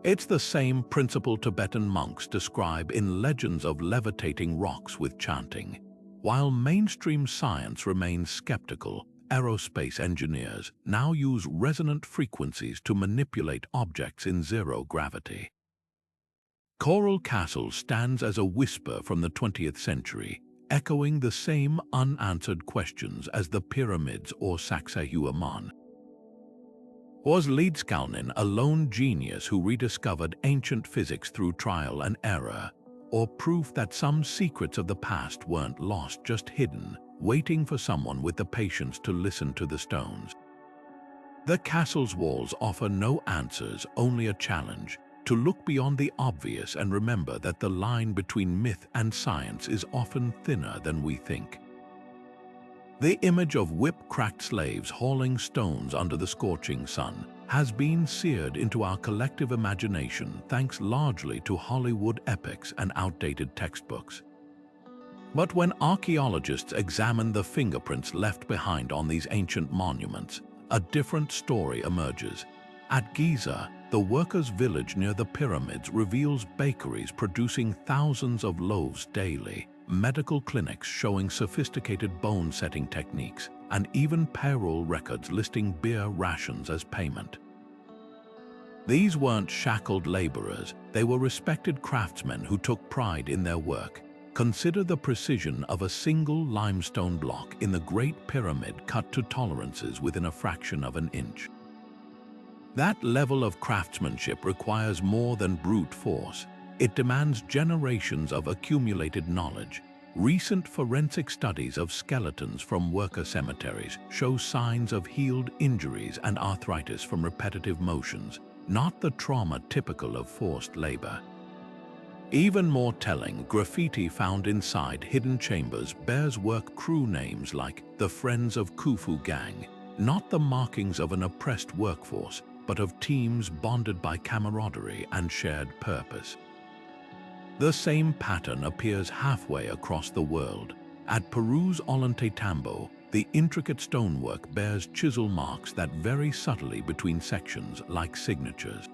It's the same principle Tibetan monks describe in legends of levitating rocks with chanting. While mainstream science remains skeptical, aerospace engineers now use resonant frequencies to manipulate objects in zero gravity. Coral Castle stands as a whisper from the 20th century, echoing the same unanswered questions as the pyramids or Sacsayhuaman. Was Leedskalnin a lone genius who rediscovered ancient physics through trial and error, or proof that some secrets of the past weren't lost, just hidden, waiting for someone with the patience to listen to the stones? The castle's walls offer no answers, only a challenge to look beyond the obvious and remember that the line between myth and science is often thinner than we think. The image of whip-cracked slaves hauling stones under the scorching sun has been seared into our collective imagination thanks largely to Hollywood epics and outdated textbooks. But when archaeologists examine the fingerprints left behind on these ancient monuments, a different story emerges. At Giza, the workers' village near the pyramids reveals bakeries producing thousands of loaves daily, medical clinics showing sophisticated bone-setting techniques, and even payroll records listing beer rations as payment. These weren't shackled laborers, they were respected craftsmen who took pride in their work. Consider the precision of a single limestone block in the Great Pyramid cut to tolerances within a fraction of an inch. That level of craftsmanship requires more than brute force. It demands generations of accumulated knowledge. Recent forensic studies of skeletons from worker cemeteries show signs of healed injuries and arthritis from repetitive motions, not the trauma typical of forced labor. Even more telling, graffiti found inside hidden chambers bears work crew names like the Friends of Khufu Gang, not the markings of an oppressed workforce, but of teams bonded by camaraderie and shared purpose. The same pattern appears halfway across the world. At Peru's Ollantaytambo, the intricate stonework bears chisel marks that vary subtly between sections like signatures.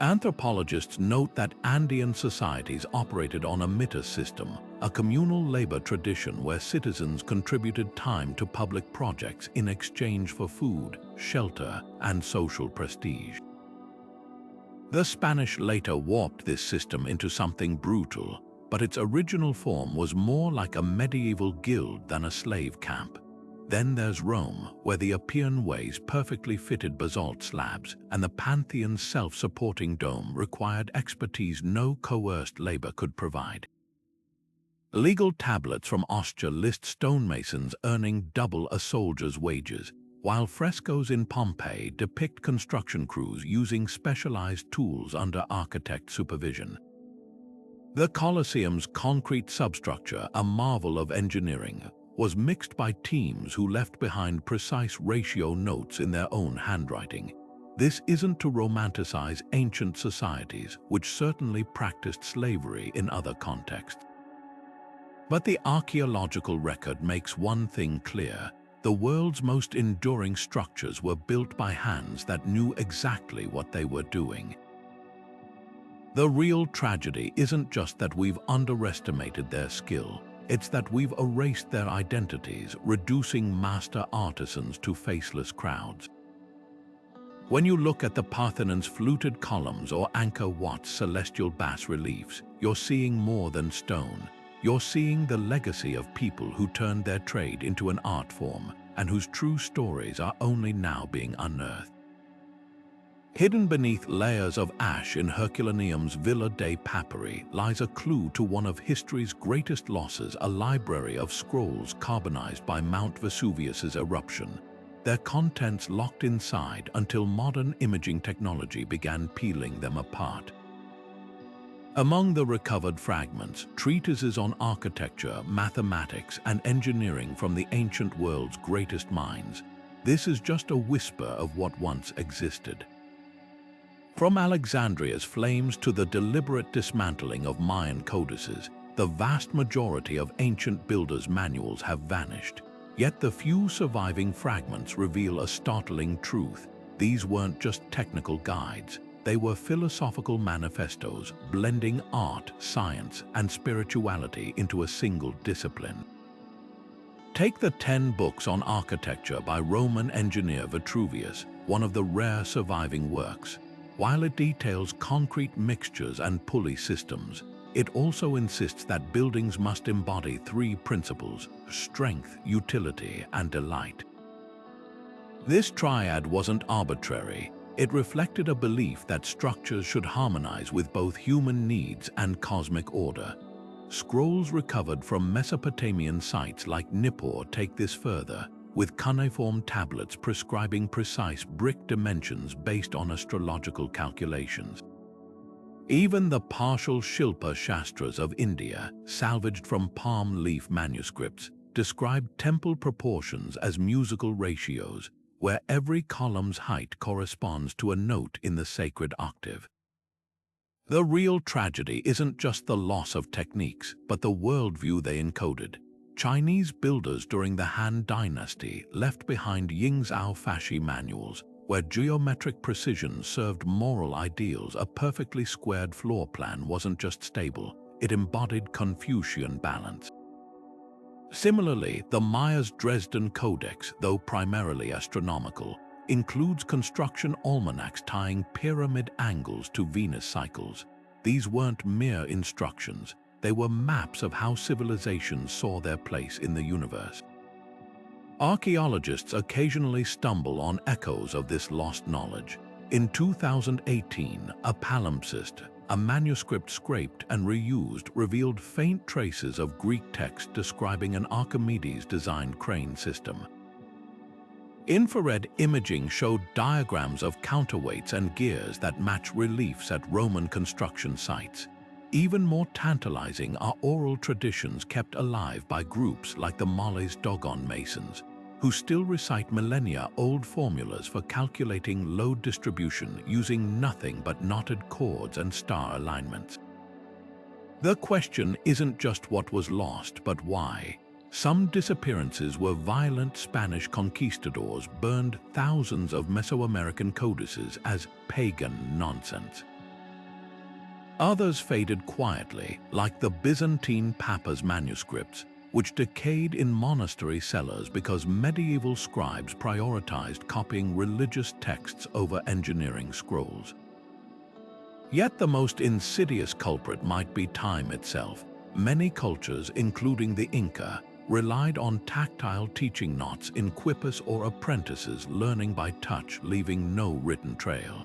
Anthropologists note that Andean societies operated on a mitas system, a communal labor tradition where citizens contributed time to public projects in exchange for food, shelter, and social prestige. The Spanish later warped this system into something brutal, but its original form was more like a medieval guild than a slave camp. Then there's Rome, where the Appian Way's perfectly fitted basalt slabs and the Pantheon's self-supporting dome required expertise no coerced labor could provide. Legal tablets from Ostia list stonemasons earning double a soldier's wages, while frescoes in Pompeii depict construction crews using specialized tools under architect supervision. The Colosseum's concrete substructure, a marvel of engineering, was mixed by teams who left behind precise ratio notes in their own handwriting. This isn't to romanticize ancient societies, which certainly practiced slavery in other contexts. But the archaeological record makes one thing clear: the world's most enduring structures were built by hands that knew exactly what they were doing. The real tragedy isn't just that we've underestimated their skill. It's that we've erased their identities, reducing master artisans to faceless crowds. When you look at the Parthenon's fluted columns or Angkor Wat's celestial bas-reliefs, you're seeing more than stone. You're seeing the legacy of people who turned their trade into an art form and whose true stories are only now being unearthed. Hidden beneath layers of ash in Herculaneum's Villa dei Papyri lies a clue to one of history's greatest losses, a library of scrolls carbonized by Mount Vesuvius's eruption, their contents locked inside until modern imaging technology began peeling them apart. Among the recovered fragments, treatises on architecture, mathematics, and engineering from the ancient world's greatest minds. This is just a whisper of what once existed. From Alexandria's flames to the deliberate dismantling of Mayan codices, the vast majority of ancient builders' manuals have vanished. Yet the few surviving fragments reveal a startling truth. These weren't just technical guides. They were philosophical manifestos, blending art, science, and spirituality into a single discipline. Take the 10 books on architecture by Roman engineer Vitruvius, one of the rare surviving works. While it details concrete mixtures and pulley systems, it also insists that buildings must embody 3 principles: strength, utility, and delight. This triad wasn't arbitrary. It reflected a belief that structures should harmonize with both human needs and cosmic order. Scrolls recovered from Mesopotamian sites like Nippur take this further, with cuneiform tablets prescribing precise brick dimensions based on astrological calculations. Even the partial Shilpa Shastras of India, salvaged from palm leaf manuscripts, describe temple proportions as musical ratios, where every column's height corresponds to a note in the sacred octave. The real tragedy isn't just the loss of techniques, but the worldview they encoded. Chinese builders during the Han Dynasty left behind Yingzhou Fashi manuals, where geometric precision served moral ideals. A perfectly squared floor plan wasn't just stable, it embodied Confucian balance. Similarly, the Maya's Dresden Codex, though primarily astronomical, includes construction almanacs tying pyramid angles to Venus cycles. These weren't mere instructions. They were maps of how civilizations saw their place in the universe. Archaeologists occasionally stumble on echoes of this lost knowledge. In 2018, a palimpsest, a manuscript scraped and reused, revealed faint traces of Greek text describing an Archimedes-designed crane system. Infrared imaging showed diagrams of counterweights and gears that match reliefs at Roman construction sites. Even more tantalizing are oral traditions kept alive by groups like the Molles Dogon Masons, who still recite millennia-old formulas for calculating load distribution using nothing but knotted cords and star alignments. The question isn't just what was lost, but why. Some disappearances were violent Spanish conquistadors burned thousands of Mesoamerican codices as pagan nonsense. Others faded quietly, like the Byzantine Papa's manuscripts, which decayed in monastery cellars because medieval scribes prioritized copying religious texts over engineering scrolls. Yet the most insidious culprit might be time itself. Many cultures, including the Inca, relied on tactile teaching knots in quippers or apprentices learning by touch, leaving no written trail.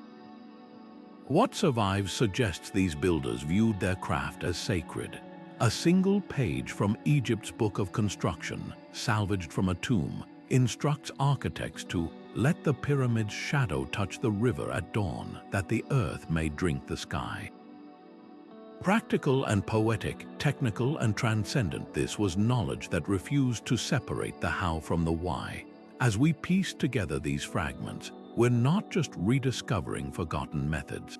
What survives suggests these builders viewed their craft as sacred. A single page from Egypt's Book of Construction, salvaged from a tomb, instructs architects to let the pyramid's shadow touch the river at dawn, that the earth may drink the sky. Practical and poetic, technical and transcendent, this was knowledge that refused to separate the how from the why. As we piece together these fragments, we're not just rediscovering forgotten methods.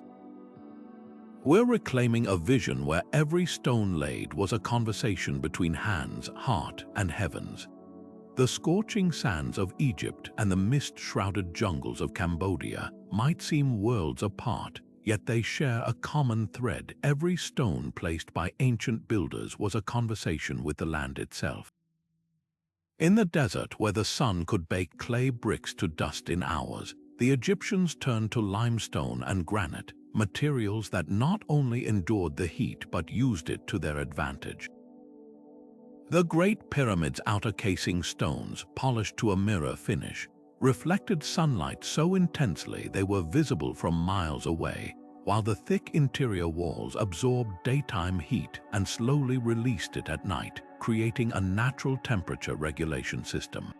We're reclaiming a vision where every stone laid was a conversation between hands, heart, and heavens. The scorching sands of Egypt and the mist-shrouded jungles of Cambodia might seem worlds apart, yet they share a common thread. Every stone placed by ancient builders was a conversation with the land itself. In the desert, where the sun could bake clay bricks to dust in hours, the Egyptians turned to limestone and granite, materials that not only endured the heat but used it to their advantage. The Great Pyramid's outer casing stones, polished to a mirror finish, reflected sunlight so intensely they were visible from miles away, while the thick interior walls absorbed daytime heat and slowly released it at night, creating a natural temperature regulation system.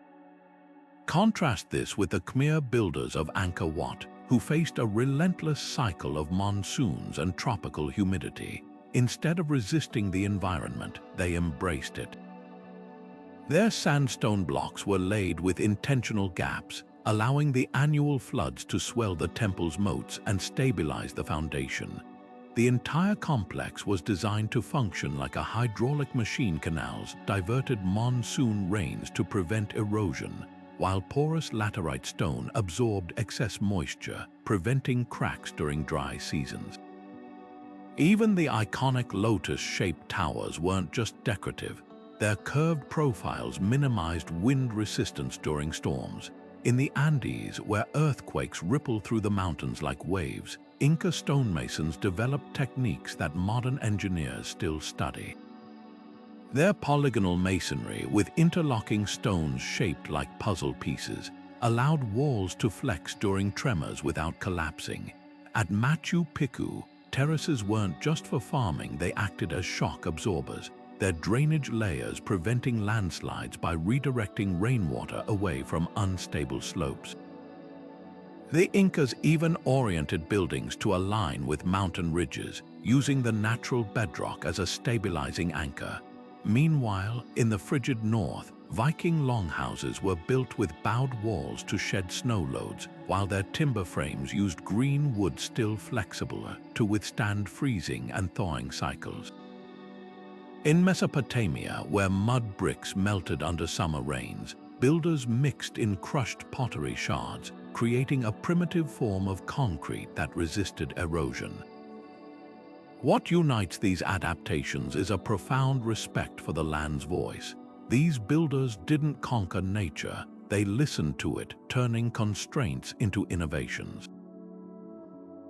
Contrast this with the Khmer builders of Angkor Wat, who faced a relentless cycle of monsoons and tropical humidity. Instead of resisting the environment, they embraced it. Their sandstone blocks were laid with intentional gaps, allowing the annual floods to swell the temple's moats and stabilize the foundation. The entire complex was designed to function like a hydraulic machine. Canals diverted monsoon rains to prevent erosion, while porous laterite stone absorbed excess moisture, preventing cracks during dry seasons. Even the iconic lotus-shaped towers weren't just decorative. Their curved profiles minimized wind resistance during storms. In the Andes, where earthquakes ripple through the mountains like waves, Inca stonemasons developed techniques that modern engineers still study. Their polygonal masonry, with interlocking stones shaped like puzzle pieces, allowed walls to flex during tremors without collapsing. At Machu Picchu, terraces weren't just for farming, they acted as shock absorbers, their drainage layers preventing landslides by redirecting rainwater away from unstable slopes. The Incas even oriented buildings to align with mountain ridges, using the natural bedrock as a stabilizing anchor. Meanwhile, in the frigid north, Viking longhouses were built with bowed walls to shed snow loads, while their timber frames used green wood still flexible to withstand freezing and thawing cycles. In Mesopotamia, where mud bricks melted under summer rains, builders mixed in crushed pottery shards, creating a primitive form of concrete that resisted erosion. What unites these adaptations is a profound respect for the land's voice. These builders didn't conquer nature, they listened to it, turning constraints into innovations.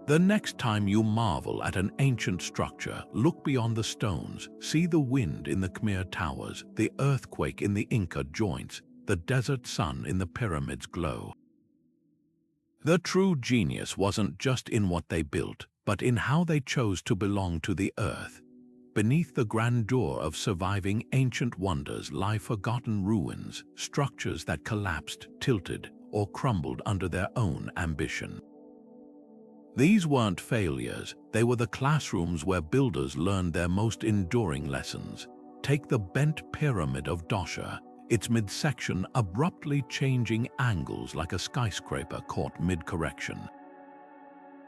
The next time you marvel at an ancient structure, look beyond the stones. See the wind in the Khmer towers, the earthquake in the Inca joints, the desert sun in the pyramid's glow. The true genius wasn't just in what they built, but in how they chose to belong to the earth. Beneath the grandeur of surviving ancient wonders lie forgotten ruins, structures that collapsed, tilted, or crumbled under their own ambition. These weren't failures, they were the classrooms where builders learned their most enduring lessons. Take the bent pyramid of Dosha, its midsection abruptly changing angles like a skyscraper caught mid-correction.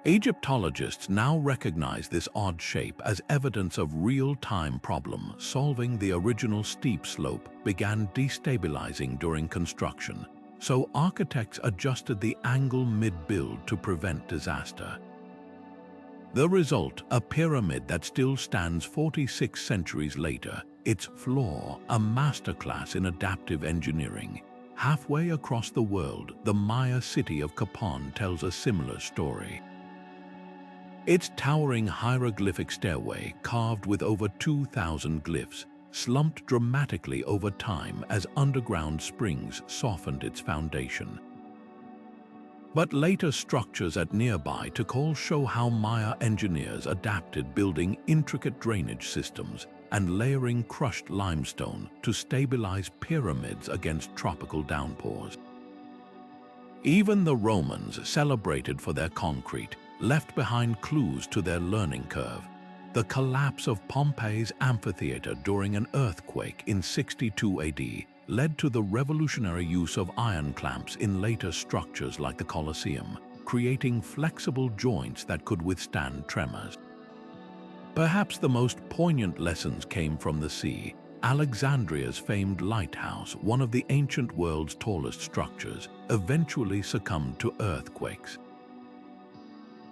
Egyptologists now recognize this odd shape as evidence of real-time problem solving. The original steep slope began destabilizing during construction, so architects adjusted the angle mid-build to prevent disaster. The result, a pyramid that still stands 46 centuries later, its floor a masterclass in adaptive engineering. Halfway across the world, the Maya city of Kapon tells a similar story. Its towering hieroglyphic stairway, carved with over 2,000 glyphs, slumped dramatically over time as underground springs softened its foundation. But later structures at nearby Tikal show how Maya engineers adapted, building intricate drainage systems and layering crushed limestone to stabilize pyramids against tropical downpours. Even the Romans, celebrated for their concrete, left behind clues to their learning curve. The collapse of Pompeii's amphitheater during an earthquake in 62 AD led to the revolutionary use of iron clamps in later structures like the Colosseum, creating flexible joints that could withstand tremors. Perhaps the most poignant lessons came from the sea. Alexandria's famed lighthouse, one of the ancient world's tallest structures, eventually succumbed to earthquakes.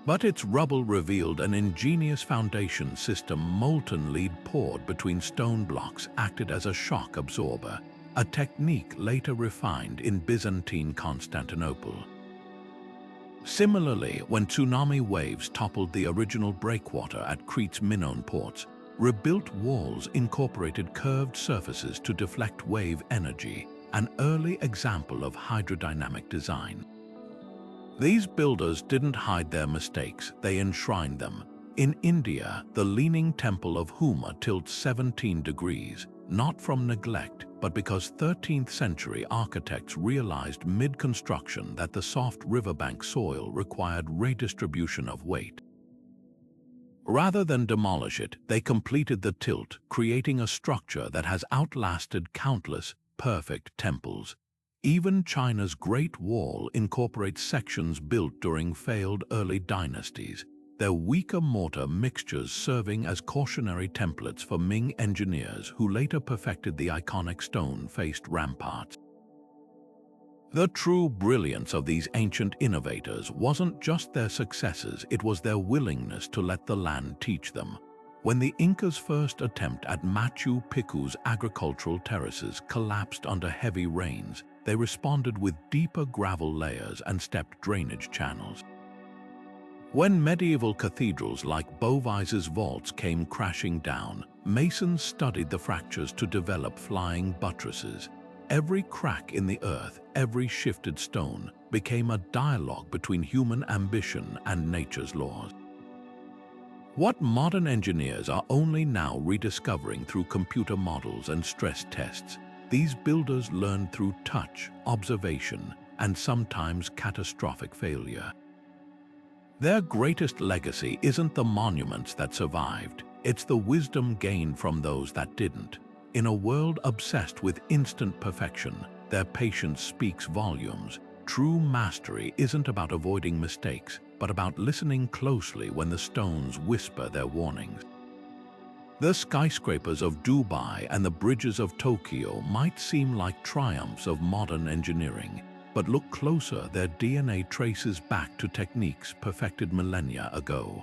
But its rubble revealed an ingenious foundation system. Molten lead poured between stone blocks acted as a shock absorber, a technique later refined in Byzantine Constantinople. Similarly, when tsunami waves toppled the original breakwater at Crete's Minoan ports, rebuilt walls incorporated curved surfaces to deflect wave energy, an early example of hydrodynamic design. These builders didn't hide their mistakes, they enshrined them. In India, the leaning temple of Huma tilts 17 degrees, not from neglect, but because 13th century architects realized mid-construction that the soft riverbank soil required redistribution of weight. Rather than demolish it, they completed the tilt, creating a structure that has outlasted countless perfect temples. Even China's Great Wall incorporates sections built during failed early dynasties, their weaker mortar mixtures serving as cautionary templates for Ming engineers who later perfected the iconic stone-faced ramparts. The true brilliance of these ancient innovators wasn't just their successes, it was their willingness to let the land teach them. When the Incas' first attempt at Machu Picchu's agricultural terraces collapsed under heavy rains, they responded with deeper gravel layers and stepped drainage channels. When medieval cathedrals like Beauvais's vaults came crashing down, masons studied the fractures to develop flying buttresses. Every crack in the earth, every shifted stone, became a dialogue between human ambition and nature's laws. What modern engineers are only now rediscovering through computer models and stress tests, these builders learned through touch, observation, and sometimes catastrophic failure. Their greatest legacy isn't the monuments that survived, it's the wisdom gained from those that didn't. In a world obsessed with instant perfection, their patience speaks volumes. True mastery isn't about avoiding mistakes, but about listening closely when the stones whisper their warnings. The skyscrapers of Dubai and the bridges of Tokyo might seem like triumphs of modern engineering, but look closer, their DNA traces back to techniques perfected millennia ago.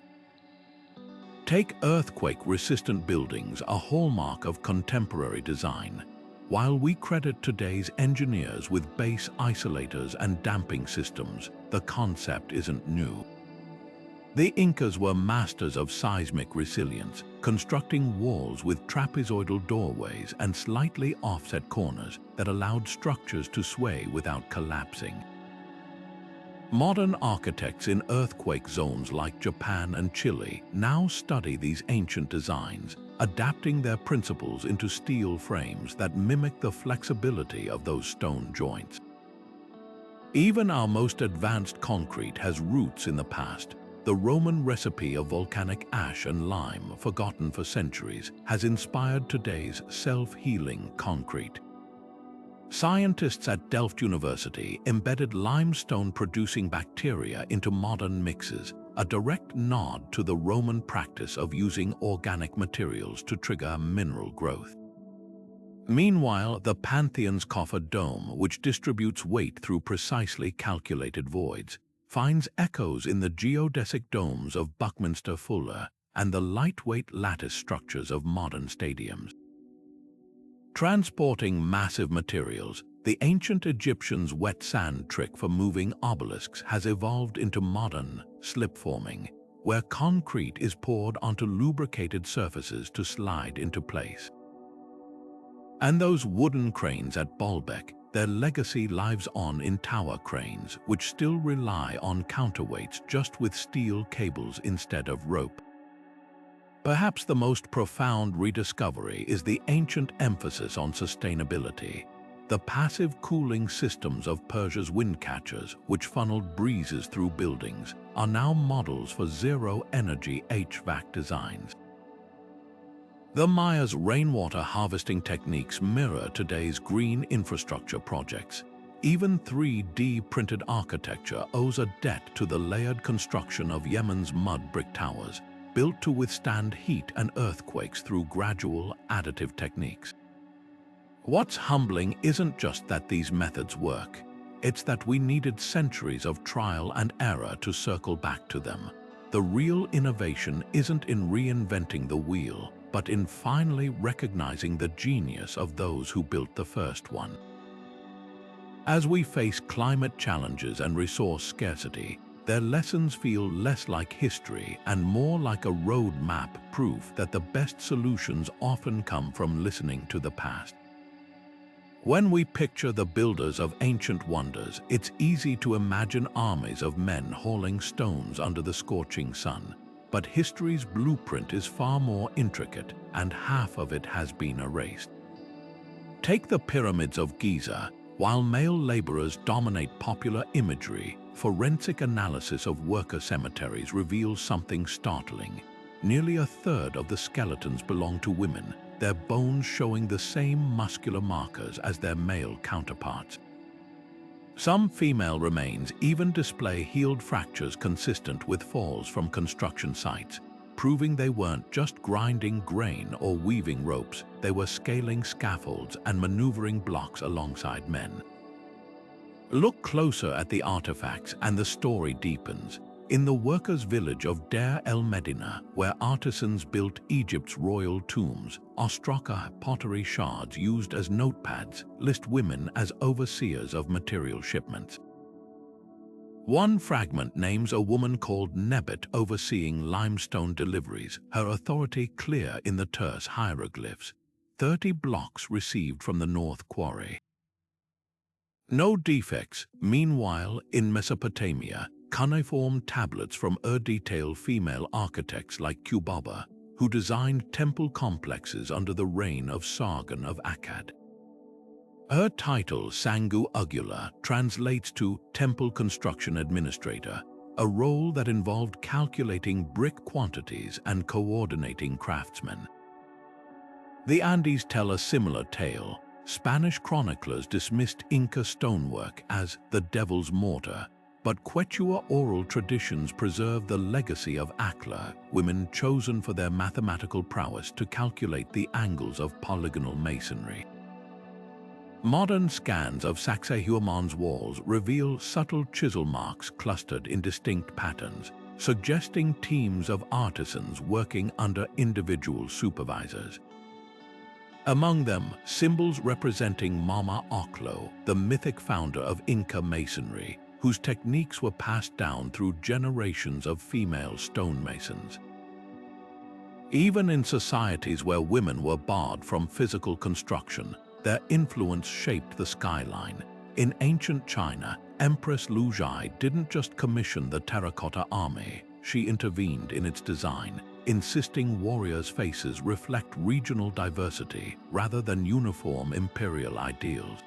Take earthquake-resistant buildings, a hallmark of contemporary design. While we credit today's engineers with base isolators and damping systems, the concept isn't new. The Incas were masters of seismic resilience, constructing walls with trapezoidal doorways and slightly offset corners that allowed structures to sway without collapsing. Modern architects in earthquake zones like Japan and Chile now study these ancient designs, adapting their principles into steel frames that mimic the flexibility of those stone joints. Even our most advanced concrete has roots in the past. The Roman recipe of volcanic ash and lime, forgotten for centuries, has inspired today's self-healing concrete. Scientists at Delft University embedded limestone-producing bacteria into modern mixes, a direct nod to the Roman practice of using organic materials to trigger mineral growth. Meanwhile, the Pantheon's coffer dome, which distributes weight through precisely calculated voids, finds echoes in the geodesic domes of Buckminster Fuller and the lightweight lattice structures of modern stadiums. Transporting massive materials, the ancient Egyptians' wet sand trick for moving obelisks has evolved into modern slip-forming, where concrete is poured onto lubricated surfaces to slide into place. And those wooden cranes at Baalbek, their legacy lives on in tower cranes, which still rely on counterweights just with steel cables instead of rope. Perhaps the most profound rediscovery is the ancient emphasis on sustainability. The passive cooling systems of Persia's wind catchers, which funneled breezes through buildings, are now models for zero-energy HVAC designs. The Maya's rainwater harvesting techniques mirror today's green infrastructure projects. Even 3D printed architecture owes a debt to the layered construction of Yemen's mud brick towers, built to withstand heat and earthquakes through gradual, additive techniques. What's humbling isn't just that these methods work, it's that we needed centuries of trial and error to circle back to them. The real innovation isn't in reinventing the wheel, but in finally recognizing the genius of those who built the first one. As we face climate challenges and resource scarcity, their lessons feel less like history and more like a roadmap, proof that the best solutions often come from listening to the past. When we picture the builders of ancient wonders, it's easy to imagine armies of men hauling stones under the scorching sun. But history's blueprint is far more intricate, and half of it has been erased. Take the pyramids of Giza. While male laborers dominate popular imagery, forensic analysis of worker cemeteries reveals something startling. Nearly a third of the skeletons belong to women, their bones showing the same muscular markers as their male counterparts. Some female remains even display healed fractures consistent with falls from construction sites, proving they weren't just grinding grain or weaving ropes, they were scaling scaffolds and maneuvering blocks alongside men. Look closer at the artifacts and the story deepens. In the workers' village of Deir el-Medina, where artisans built Egypt's royal tombs, ostraka pottery shards used as notepads list women as overseers of material shipments. One fragment names a woman called Nebet overseeing limestone deliveries, her authority clear in the terse hieroglyphs, 30 blocks received from the North Quarry. No defects. Meanwhile, in Mesopotamia, cuneiform tablets from detailed female architects like Kubaba, who designed temple complexes under the reign of Sargon of Akkad. Her title, Sangu Ugula, translates to Temple Construction Administrator, a role that involved calculating brick quantities and coordinating craftsmen. The Andes tell a similar tale. Spanish chroniclers dismissed Inca stonework as the devil's mortar, but Quechua oral traditions preserve the legacy of Akla, women chosen for their mathematical prowess to calculate the angles of polygonal masonry. Modern scans of Sacsayhuaman's walls reveal subtle chisel marks clustered in distinct patterns, suggesting teams of artisans working under individual supervisors. Among them, symbols representing Mama Oclo, the mythic founder of Inca masonry, whose techniques were passed down through generations of female stonemasons. Even in societies where women were barred from physical construction, their influence shaped the skyline. In ancient China, Empress Lu Jia didn't just commission the terracotta army, she intervened in its design, insisting warriors' faces reflect regional diversity rather than uniform imperial ideals.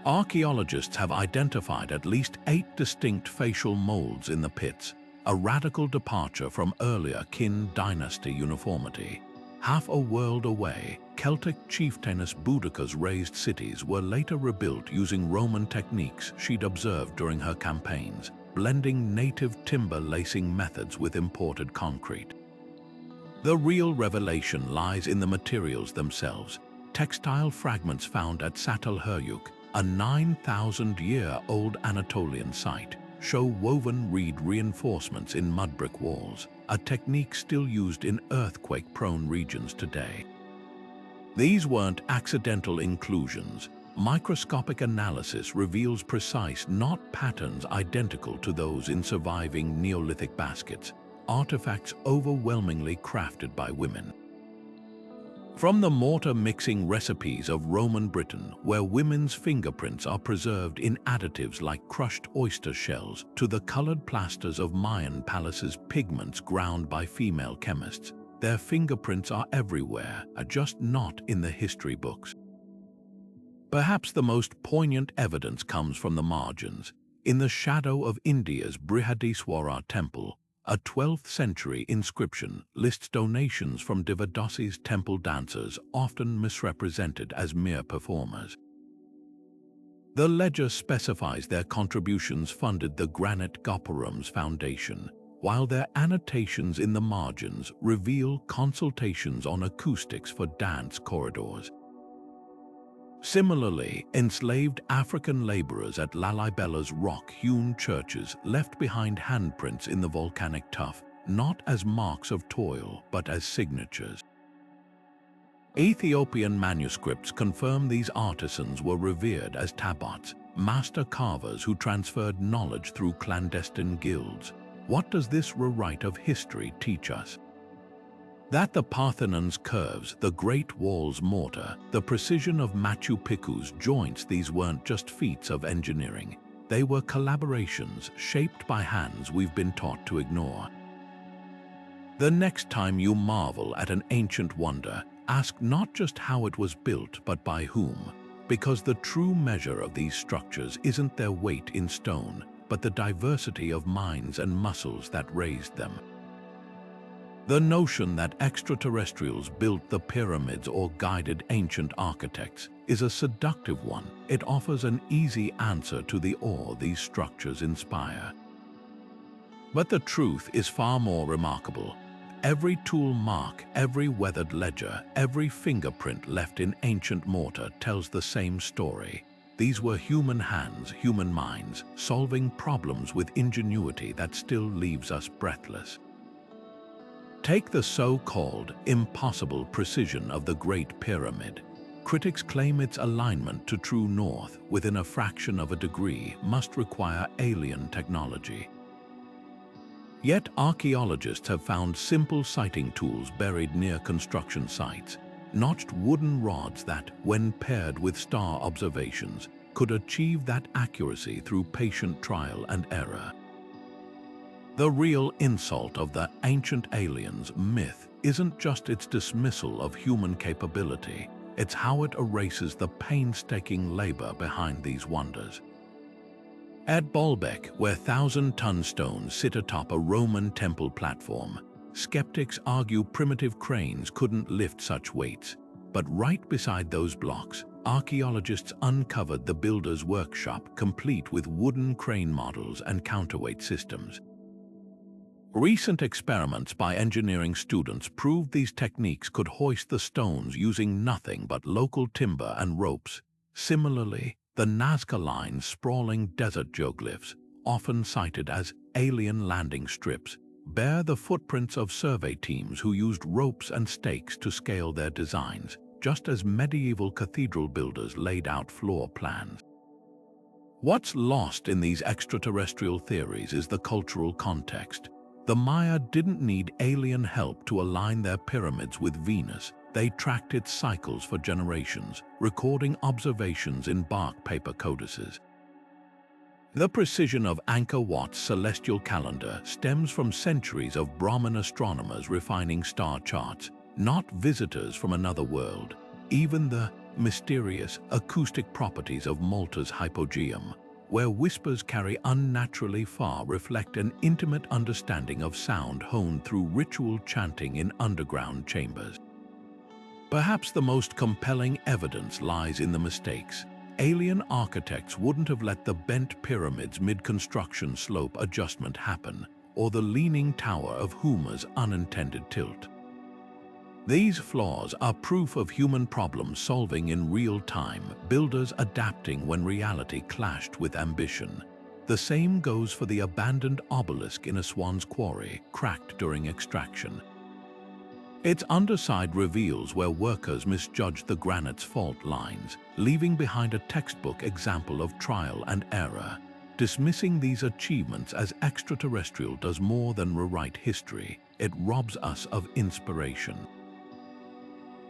Archaeologists have identified at least 8 distinct facial molds in the pits, a radical departure from earlier Qin dynasty uniformity. Half a world away, Celtic chieftainess Boudicca's raised cities were later rebuilt using Roman techniques she'd observed during her campaigns, blending native timber lacing methods with imported concrete. The real revelation lies in the materials themselves. Textile fragments found at Çatalhöyük, a 9,000-year-old Anatolian site, show woven reed reinforcements in mud brick walls, a technique still used in earthquake-prone regions today. These weren't accidental inclusions. Microscopic analysis reveals precise knot patterns identical to those in surviving Neolithic baskets, artifacts overwhelmingly crafted by women. From the mortar-mixing recipes of Roman Britain, where women's fingerprints are preserved in additives like crushed oyster shells, to the colored plasters of Mayan palaces' pigments ground by female chemists, their fingerprints are everywhere, just not in the history books. Perhaps the most poignant evidence comes from the margins. In the shadow of India's Brihadiswara temple, a 12th century inscription lists donations from Devadasi's temple dancers, often misrepresented as mere performers. The ledger specifies their contributions funded the granite Gopuram's foundation, while their annotations in the margins reveal consultations on acoustics for dance corridors. Similarly, enslaved African laborers at Lalibella's rock-hewn churches left behind handprints in the volcanic tuff, not as marks of toil, but as signatures. Ethiopian manuscripts confirm these artisans were revered as tabots, master carvers who transferred knowledge through clandestine guilds. What does this rewrite of history teach us? That the Parthenon's curves, the Great Wall's mortar, the precision of Machu Picchu's joints, these weren't just feats of engineering. They were collaborations shaped by hands we've been taught to ignore. The next time you marvel at an ancient wonder, ask not just how it was built, but by whom, because the true measure of these structures isn't their weight in stone, but the diversity of minds and muscles that raised them. The notion that extraterrestrials built the pyramids or guided ancient architects is a seductive one. It offers an easy answer to the awe these structures inspire. But the truth is far more remarkable. Every tool mark, every weathered ledger, every fingerprint left in ancient mortar tells the same story. These were human hands, human minds, solving problems with ingenuity that still leaves us breathless. Take the so-called impossible precision of the Great Pyramid. Critics claim its alignment to true north within a fraction of a degree must require alien technology. Yet archaeologists have found simple sighting tools buried near construction sites, notched wooden rods that, when paired with star observations, could achieve that accuracy through patient trial and error. The real insult of the ancient aliens myth isn't just its dismissal of human capability, it's how it erases the painstaking labor behind these wonders. At Baalbek, where 1,000-ton stones sit atop a Roman temple platform, skeptics argue primitive cranes couldn't lift such weights. But right beside those blocks, archaeologists uncovered the builder's workshop complete with wooden crane models and counterweight systems. Recent experiments by engineering students proved these techniques could hoist the stones using nothing but local timber and ropes. Similarly, the Nazca Line's sprawling desert geoglyphs, often cited as alien landing strips, bear the footprints of survey teams who used ropes and stakes to scale their designs, just as medieval cathedral builders laid out floor plans. What's lost in these extraterrestrial theories is the cultural context. The Maya didn't need alien help to align their pyramids with Venus. They tracked its cycles for generations, recording observations in bark paper codices. The precision of Angkor Wat's celestial calendar stems from centuries of Brahmin astronomers refining star charts, not visitors from another world. Even the mysterious, acoustic properties of Malta's hypogeum, where whispers carry unnaturally far, reflect an intimate understanding of sound honed through ritual chanting in underground chambers. Perhaps the most compelling evidence lies in the mistakes. Alien architects wouldn't have let the bent pyramids mid-construction slope adjustment happen, or the leaning tower of Huma's unintended tilt. These flaws are proof of human problem solving in real time, builders adapting when reality clashed with ambition. The same goes for the abandoned obelisk in a swan's quarry, cracked during extraction. Its underside reveals where workers misjudged the granite's fault lines, leaving behind a textbook example of trial and error. Dismissing these achievements as extraterrestrial does more than rewrite history, it robs us of inspiration.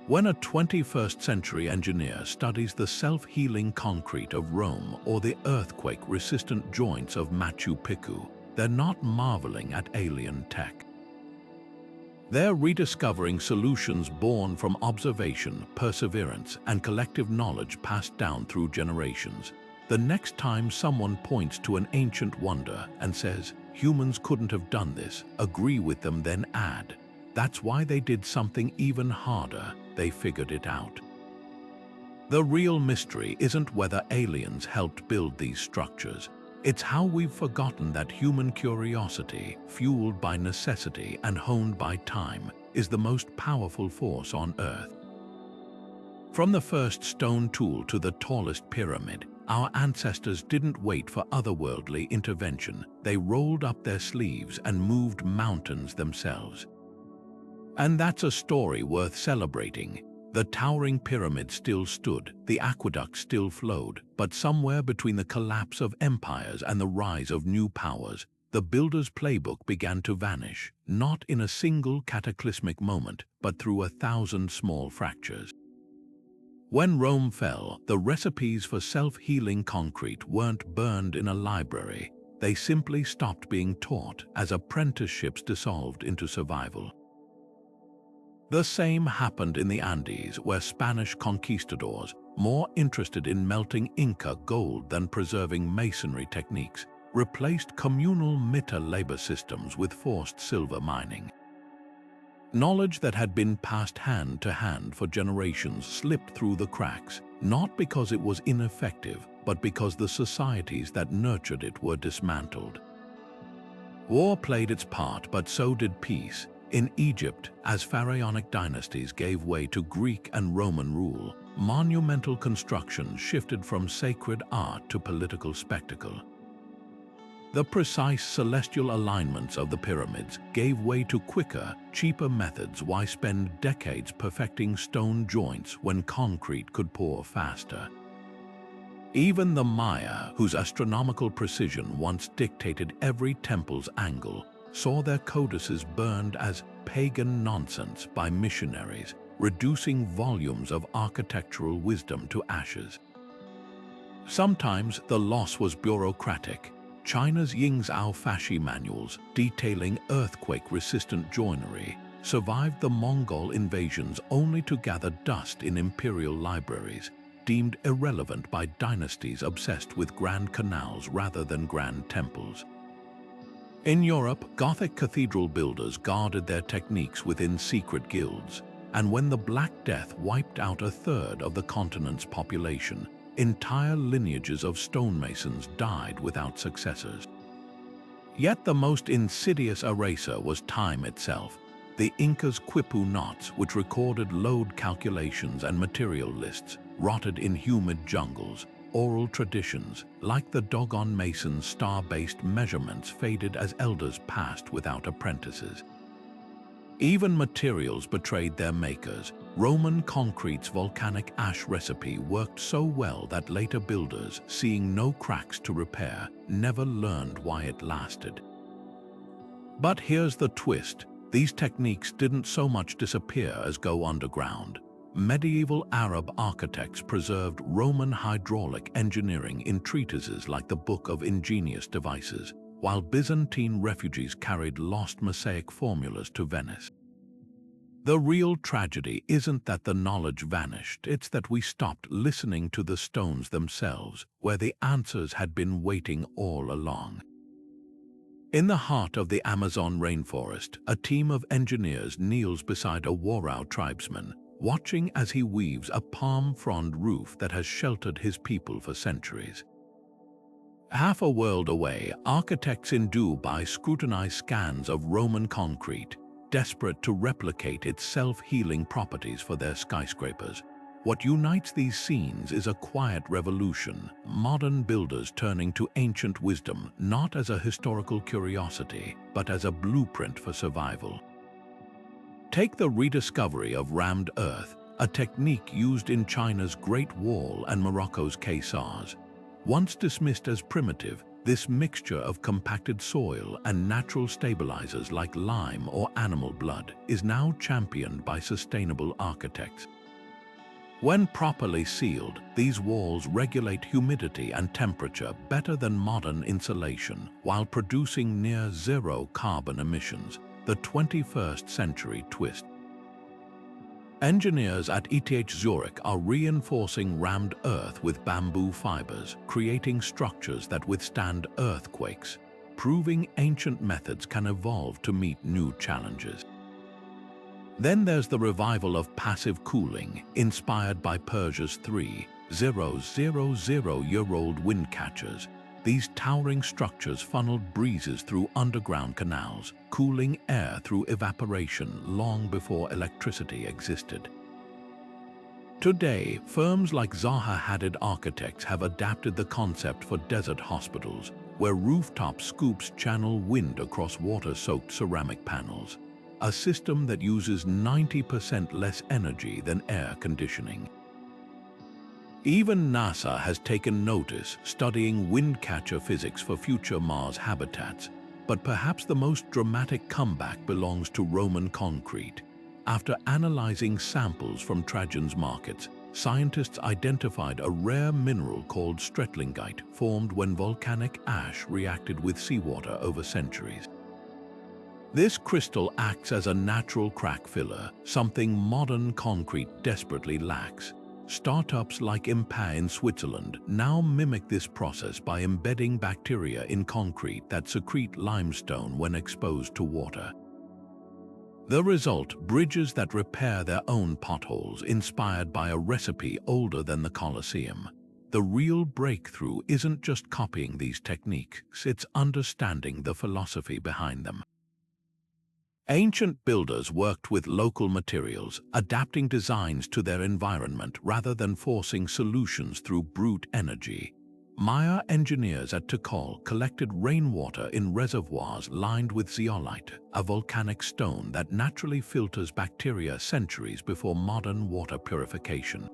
When a 21st century engineer studies the self-healing concrete of Rome or the earthquake-resistant joints of Machu Picchu, they're not marveling at alien tech. They're rediscovering solutions born from observation, perseverance, and collective knowledge passed down through generations. The next time someone points to an ancient wonder and says, "Humans couldn't have done this," agree with them, then add, "That's why they did something even harder. They figured it out." The real mystery isn't whether aliens helped build these structures. It's how we've forgotten that human curiosity, fueled by necessity and honed by time, is the most powerful force on Earth. From the first stone tool to the tallest pyramid, our ancestors didn't wait for otherworldly intervention. They rolled up their sleeves and moved mountains themselves. And that's a story worth celebrating. The towering pyramid still stood, the aqueduct still flowed, but somewhere between the collapse of empires and the rise of new powers, the builder's playbook began to vanish, not in a single cataclysmic moment, but through 1,000 small fractures. When Rome fell, the recipes for self-healing concrete weren't burned in a library. They simply stopped being taught as apprenticeships dissolved into survival. The same happened in the Andes, where Spanish conquistadors, more interested in melting Inca gold than preserving masonry techniques, replaced communal mitta labor systems with forced silver mining. Knowledge that had been passed hand to hand for generations slipped through the cracks, not because it was ineffective, but because the societies that nurtured it were dismantled. War played its part, but so did peace. In Egypt, as pharaonic dynasties gave way to Greek and Roman rule, monumental construction shifted from sacred art to political spectacle. The precise celestial alignments of the pyramids gave way to quicker, cheaper methods. Why spend decades perfecting stone joints when concrete could pour faster? Even the Maya, whose astronomical precision once dictated every temple's angle, saw their codices burned as pagan nonsense by missionaries, reducing volumes of architectural wisdom to ashes. Sometimes the loss was bureaucratic. China's Yingzhou Fashi manuals, detailing earthquake-resistant joinery, survived the Mongol invasions only to gather dust in imperial libraries, deemed irrelevant by dynasties obsessed with grand canals rather than grand temples. In Europe, Gothic cathedral builders guarded their techniques within secret guilds, and when the Black Death wiped out a third of the continent's population, entire lineages of stonemasons died without successors. Yet the most insidious eraser was time itself. The Incas' quipu knots, which recorded load calculations and material lists, rotted in humid jungles. Oral traditions, like the Dogon masons' star-based measurements, faded as elders passed without apprentices. Even materials betrayed their makers. Roman concrete's volcanic ash recipe worked so well that later builders, seeing no cracks to repair, never learned why it lasted. But here's the twist. These techniques didn't so much disappear as go underground. Medieval Arab architects preserved Roman hydraulic engineering in treatises like the Book of Ingenious Devices, while Byzantine refugees carried lost mosaic formulas to Venice. The real tragedy isn't that the knowledge vanished, it's that we stopped listening to the stones themselves, where the answers had been waiting all along. In the heart of the Amazon rainforest, a team of engineers kneels beside a Warao tribesman, watching as he weaves a palm frond roof that has sheltered his people for centuries. Half a world away, architects in Dubai scrutinize scans of Roman concrete, desperate to replicate its self-healing properties for their skyscrapers. What unites these scenes is a quiet revolution, modern builders turning to ancient wisdom not as a historical curiosity, but as a blueprint for survival. Take the rediscovery of rammed earth, a technique used in China's Great Wall and Morocco's Caissars. Once dismissed as primitive, this mixture of compacted soil and natural stabilizers like lime or animal blood is now championed by sustainable architects. When properly sealed, these walls regulate humidity and temperature better than modern insulation while producing near-zero carbon emissions, the 21st century twist. Engineers at ETH Zurich are reinforcing rammed earth with bamboo fibers, creating structures that withstand earthquakes, proving ancient methods can evolve to meet new challenges. Then there's the revival of passive cooling, inspired by Persia's 3,000-year-old wind catchers. These towering structures funneled breezes through underground canals, cooling air through evaporation long before electricity existed. Today, firms like Zaha Hadid Architects have adapted the concept for desert hospitals, where rooftop scoops channel wind across water-soaked ceramic panels, a system that uses 90% less energy than air conditioning. Even NASA has taken notice, studying wind catcher physics for future Mars habitats. But perhaps the most dramatic comeback belongs to Roman concrete. After analyzing samples from Trajan's markets, scientists identified a rare mineral called stretlingite, formed when volcanic ash reacted with seawater over centuries. This crystal acts as a natural crack filler, something modern concrete desperately lacks. Startups like Impa in Switzerland now mimic this process by embedding bacteria in concrete that secrete limestone when exposed to water. The result, bridges that repair their own potholes, inspired by a recipe older than the Colosseum. The real breakthrough isn't just copying these techniques, it's understanding the philosophy behind them. Ancient builders worked with local materials, adapting designs to their environment rather than forcing solutions through brute energy. Maya engineers at Decode collected rainwater in reservoirs lined with zeolite, a volcanic stone that naturally filters bacteria centuries before modern water purification.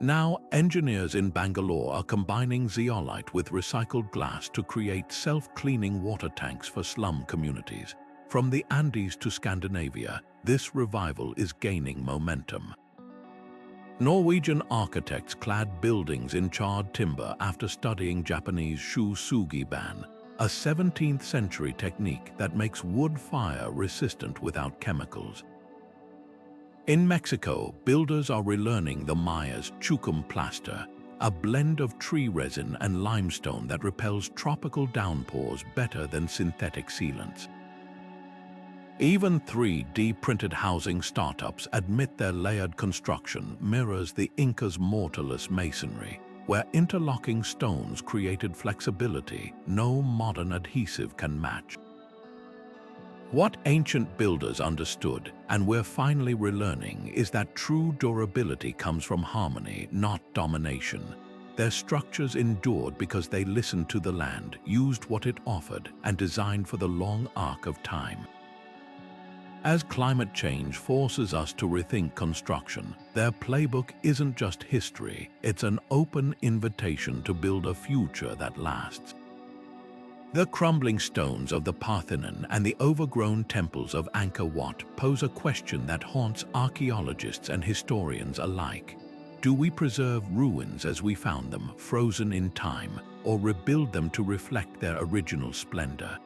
Now, engineers in Bangalore are combining zeolite with recycled glass to create self-cleaning water tanks for slum communities. From the Andes to Scandinavia, this revival is gaining momentum. Norwegian architects clad buildings in charred timber after studying Japanese shusugi-ban, a 17th century technique that makes wood fire resistant without chemicals. In Mexico, builders are relearning the Maya's chucum plaster, a blend of tree resin and limestone that repels tropical downpours better than synthetic sealants. Even 3D printed housing startups admit their layered construction mirrors the Inca's mortarless masonry, where interlocking stones created flexibility no modern adhesive can match. What ancient builders understood, and we're finally relearning, is that true durability comes from harmony, not domination. Their structures endured because they listened to the land, used what it offered, and designed for the long arc of time. As climate change forces us to rethink construction, their playbook isn't just history, it's an open invitation to build a future that lasts. The crumbling stones of the Parthenon and the overgrown temples of Angkor Wat pose a question that haunts archaeologists and historians alike. Do we preserve ruins as we found them, frozen in time, or rebuild them to reflect their original splendor?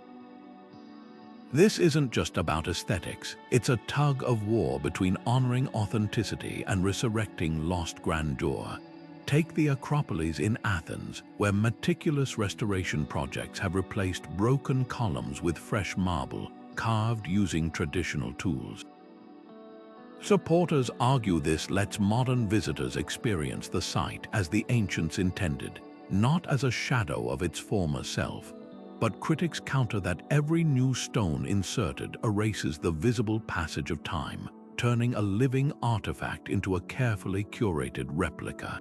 This isn't just about aesthetics, it's a tug of war between honoring authenticity and resurrecting lost grandeur. Take the Acropolis in Athens, where meticulous restoration projects have replaced broken columns with fresh marble, carved using traditional tools. Supporters argue this lets modern visitors experience the site as the ancients intended, not as a shadow of its former self. But critics counter that every new stone inserted erases the visible passage of time, turning a living artifact into a carefully curated replica.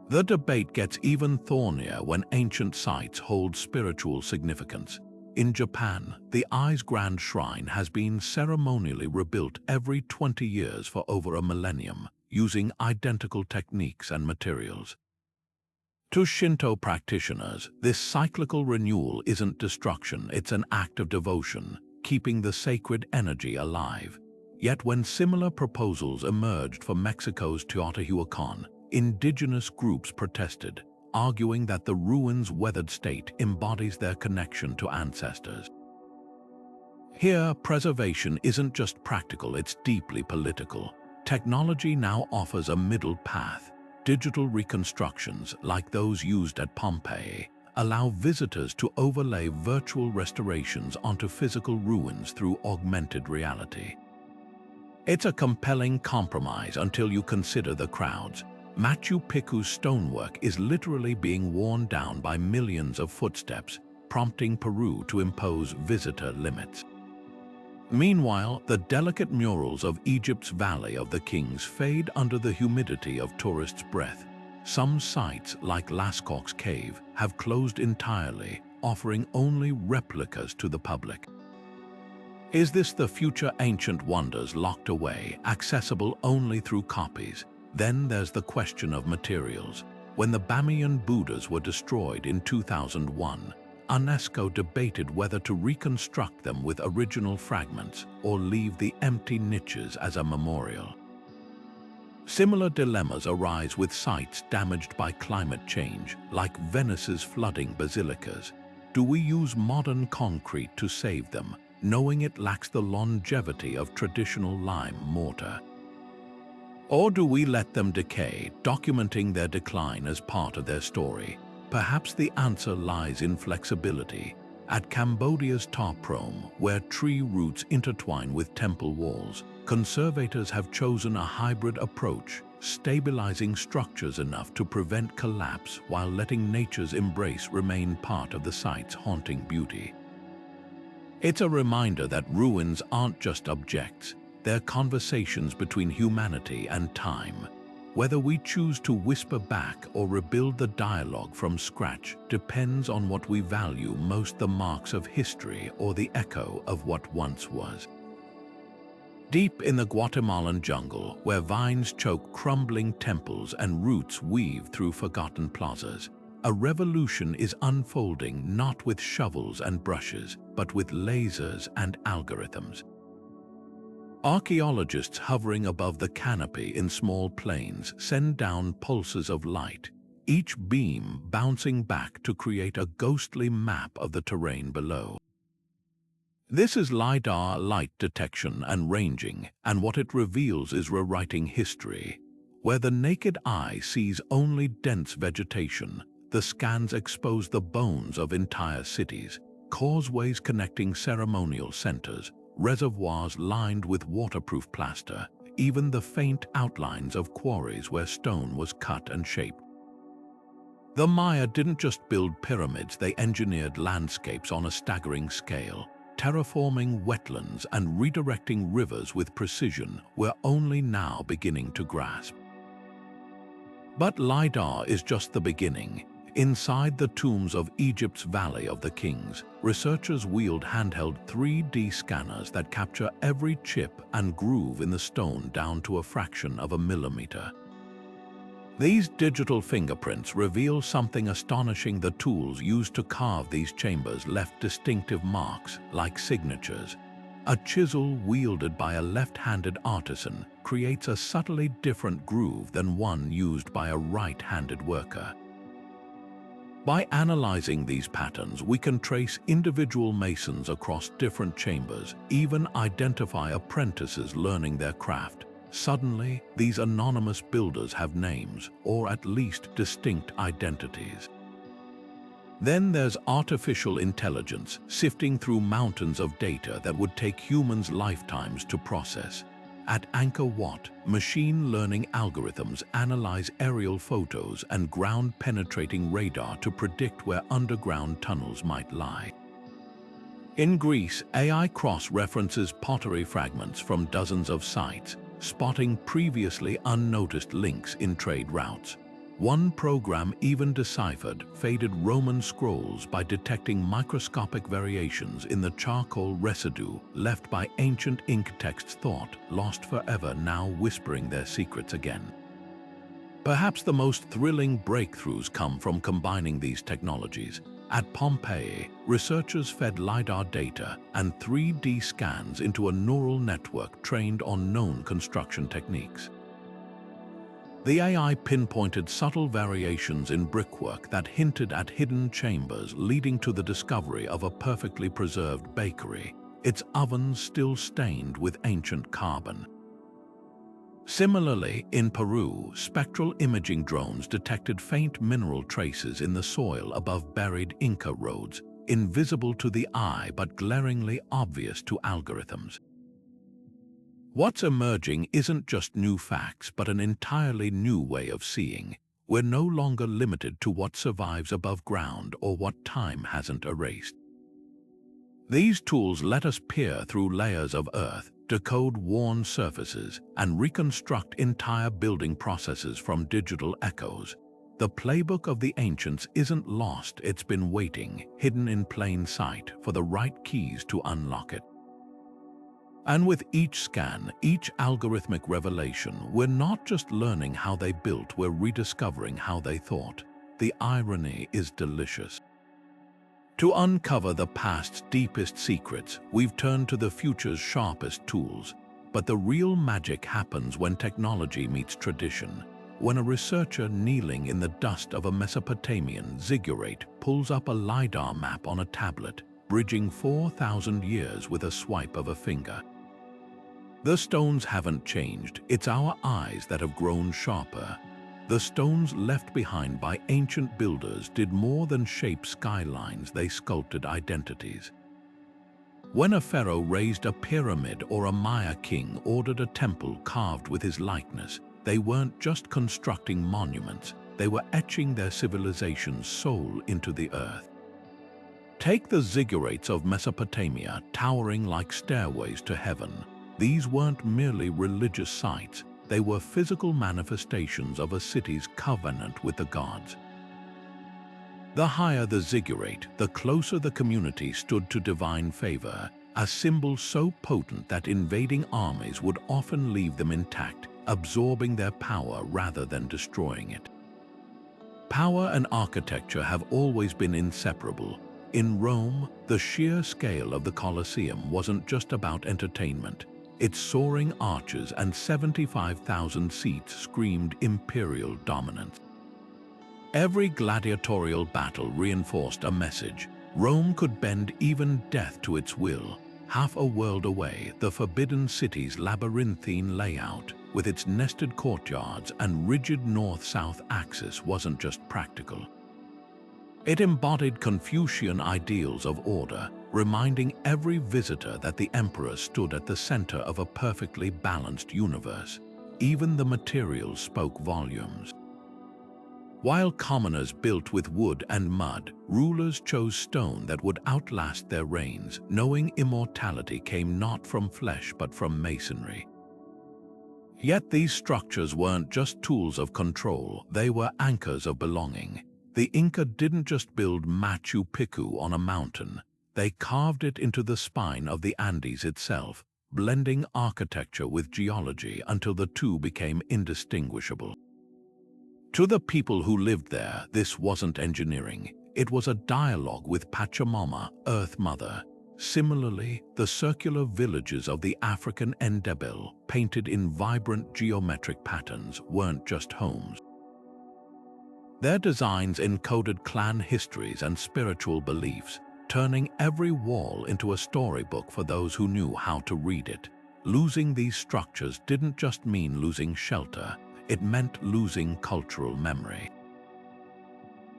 The debate gets even thornier when ancient sites hold spiritual significance. In Japan, the Ai's Grand Shrine has been ceremonially rebuilt every 20 years for over a millennium, using identical techniques and materials. To Shinto practitioners, this cyclical renewal isn't destruction, it's an act of devotion, keeping the sacred energy alive. Yet when similar proposals emerged for Mexico's Teotihuacan, indigenous groups protested, arguing that the ruins' weathered state embodies their connection to ancestors. Here, preservation isn't just practical, it's deeply political. Technology now offers a middle path. Digital reconstructions, like those used at Pompeii, allow visitors to overlay virtual restorations onto physical ruins through augmented reality. It's a compelling compromise until you consider the crowds. Machu Picchu's stonework is literally being worn down by millions of footsteps, prompting Peru to impose visitor limits. Meanwhile, the delicate murals of Egypt's Valley of the Kings fade under the humidity of tourists' breath. Some sites, like Lascaux Cave, have closed entirely, offering only replicas to the public. Is this the future ancient wonders locked away, accessible only through copies? Then there's the question of materials. When the Bamiyan Buddhas were destroyed in 2001, UNESCO debated whether to reconstruct them with original fragments or leave the empty niches as a memorial. Similar dilemmas arise with sites damaged by climate change, like Venice's flooding basilicas. Do we use modern concrete to save them, knowing it lacks the longevity of traditional lime mortar? Or do we let them decay, documenting their decline as part of their story? Perhaps the answer lies in flexibility. At Cambodia's Ta Prohm, where tree roots intertwine with temple walls, conservators have chosen a hybrid approach, stabilizing structures enough to prevent collapse while letting nature's embrace remain part of the site's haunting beauty. It's a reminder that ruins aren't just objects, they're conversations between humanity and time. Whether we choose to whisper back or rebuild the dialogue from scratch depends on what we value most, the marks of history or the echo of what once was. Deep in the Guatemalan jungle, where vines choke crumbling temples and roots weave through forgotten plazas, a revolution is unfolding not with shovels and brushes, but with lasers and algorithms. Archaeologists hovering above the canopy in small planes send down pulses of light, each beam bouncing back to create a ghostly map of the terrain below. This is LiDAR light detection and ranging, and what it reveals is rewriting history. Where the naked eye sees only dense vegetation, the scans expose the bones of entire cities, causeways connecting ceremonial centers, reservoirs lined with waterproof plaster, even the faint outlines of quarries where stone was cut and shaped. The Maya didn't just build pyramids, they engineered landscapes on a staggering scale, terraforming wetlands and redirecting rivers with precision we're only now beginning to grasp. But LiDAR is just the beginning. Inside the tombs of Egypt's Valley of the Kings, researchers wield handheld 3D scanners that capture every chip and groove in the stone down to a fraction of a millimeter. These digital fingerprints reveal something astonishing. The tools used to carve these chambers left distinctive marks, like signatures. A chisel wielded by a left-handed artisan creates a subtly different groove than one used by a right-handed worker. By analyzing these patterns, we can trace individual masons across different chambers, even identify apprentices learning their craft. Suddenly, these anonymous builders have names, or at least distinct identities. Then there's artificial intelligence, sifting through mountains of data that would take humans' lifetimes to process. At Angkor Wat, machine learning algorithms analyze aerial photos and ground-penetrating radar to predict where underground tunnels might lie. In Greece, AI cross-references pottery fragments from dozens of sites, spotting previously unnoticed links in trade routes. One program even deciphered faded Roman scrolls by detecting microscopic variations in the charcoal residue left by ancient ink texts thought lost forever, now whispering their secrets again. Perhaps the most thrilling breakthroughs come from combining these technologies. At Pompeii, researchers fed LiDAR data and 3D scans into a neural network trained on known construction techniques. The AI pinpointed subtle variations in brickwork that hinted at hidden chambers, leading to the discovery of a perfectly preserved bakery, its ovens still stained with ancient carbon. Similarly, in Peru, spectral imaging drones detected faint mineral traces in the soil above buried Inca roads, invisible to the eye but glaringly obvious to algorithms. What's emerging isn't just new facts, but an entirely new way of seeing. We're no longer limited to what survives above ground or what time hasn't erased. These tools let us peer through layers of earth, decode worn surfaces, and reconstruct entire building processes from digital echoes. The playbook of the ancients isn't lost, it's been waiting, hidden in plain sight, for the right keys to unlock it. And with each scan, each algorithmic revelation, we're not just learning how they built, we're rediscovering how they thought. The irony is delicious. To uncover the past's deepest secrets, we've turned to the future's sharpest tools. But the real magic happens when technology meets tradition. When a researcher kneeling in the dust of a Mesopotamian ziggurat pulls up a LiDAR map on a tablet, bridging 4,000 years with a swipe of a finger. The stones haven't changed, it's our eyes that have grown sharper. The stones left behind by ancient builders did more than shape skylines, they sculpted identities. When a pharaoh raised a pyramid or a Maya king ordered a temple carved with his likeness, they weren't just constructing monuments, they were etching their civilization's soul into the earth. Take the ziggurats of Mesopotamia, towering like stairways to heaven. These weren't merely religious sites, they were physical manifestations of a city's covenant with the gods. The higher the ziggurat, the closer the community stood to divine favor, a symbol so potent that invading armies would often leave them intact, absorbing their power rather than destroying it. Power and architecture have always been inseparable. In Rome, the sheer scale of the Colosseum wasn't just about entertainment. Its soaring arches and 75,000 seats screamed imperial dominance. Every gladiatorial battle reinforced a message. Rome could bend even death to its will. Half a world away, the Forbidden City's labyrinthine layout, with its nested courtyards and rigid north-south axis, wasn't just practical. It embodied Confucian ideals of order, reminding every visitor that the emperor stood at the center of a perfectly balanced universe. Even the materials spoke volumes. While commoners built with wood and mud, rulers chose stone that would outlast their reigns, knowing immortality came not from flesh but from masonry. Yet these structures weren't just tools of control, they were anchors of belonging. The Inca didn't just build Machu Picchu on a mountain, they carved it into the spine of the Andes itself, blending architecture with geology until the two became indistinguishable. To the people who lived there, this wasn't engineering, it was a dialogue with Pachamama, Earth Mother. Similarly, the circular villages of the African Ndebele, painted in vibrant geometric patterns, weren't just homes. Their designs encoded clan histories and spiritual beliefs, turning every wall into a storybook for those who knew how to read it. Losing these structures didn't just mean losing shelter, it meant losing cultural memory.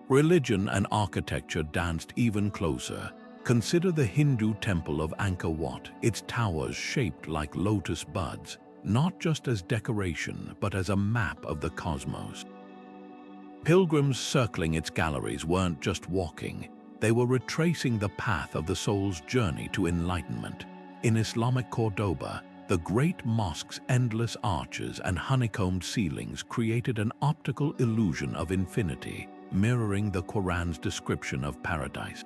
Religion and architecture danced even closer. Consider the Hindu temple of Angkor Wat, its towers shaped like lotus buds, not just as decoration but as a map of the cosmos. Pilgrims circling its galleries weren't just walking, they were retracing the path of the soul's journey to enlightenment. In Islamic Cordoba, the great mosque's endless arches and honeycombed ceilings created an optical illusion of infinity, mirroring the Quran's description of paradise.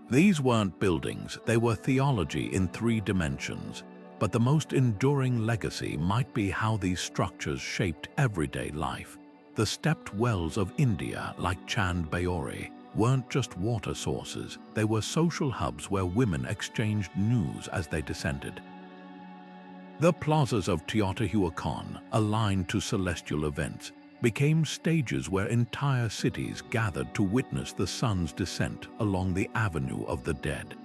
These weren't buildings, they were theology in 3 dimensions. But the most enduring legacy might be how these structures shaped everyday life. The stepped wells of India, like Chand Baori, weren't just water sources, they were social hubs where women exchanged news as they descended. The plazas of Teotihuacan, aligned to celestial events, became stages where entire cities gathered to witness the sun's descent along the Avenue of the Dead.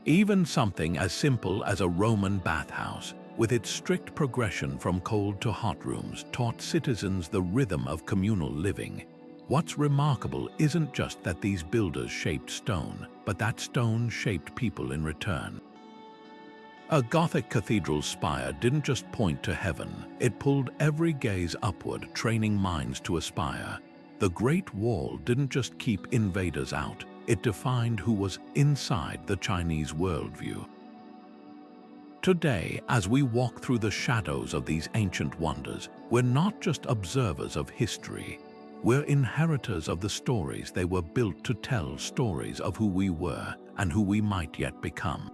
Even something as simple as a Roman bathhouse, with its strict progression from cold to hot rooms, taught citizens the rhythm of communal living. What's remarkable isn't just that these builders shaped stone, but that stone shaped people in return. A Gothic cathedral's spire didn't just point to heaven, it pulled every gaze upward, training minds to aspire. The Great Wall didn't just keep invaders out, it defined who was inside the Chinese worldview. Today, as we walk through the shadows of these ancient wonders, we're not just observers of history, we're inheritors of the stories they were built to tell, stories of who we were and who we might yet become.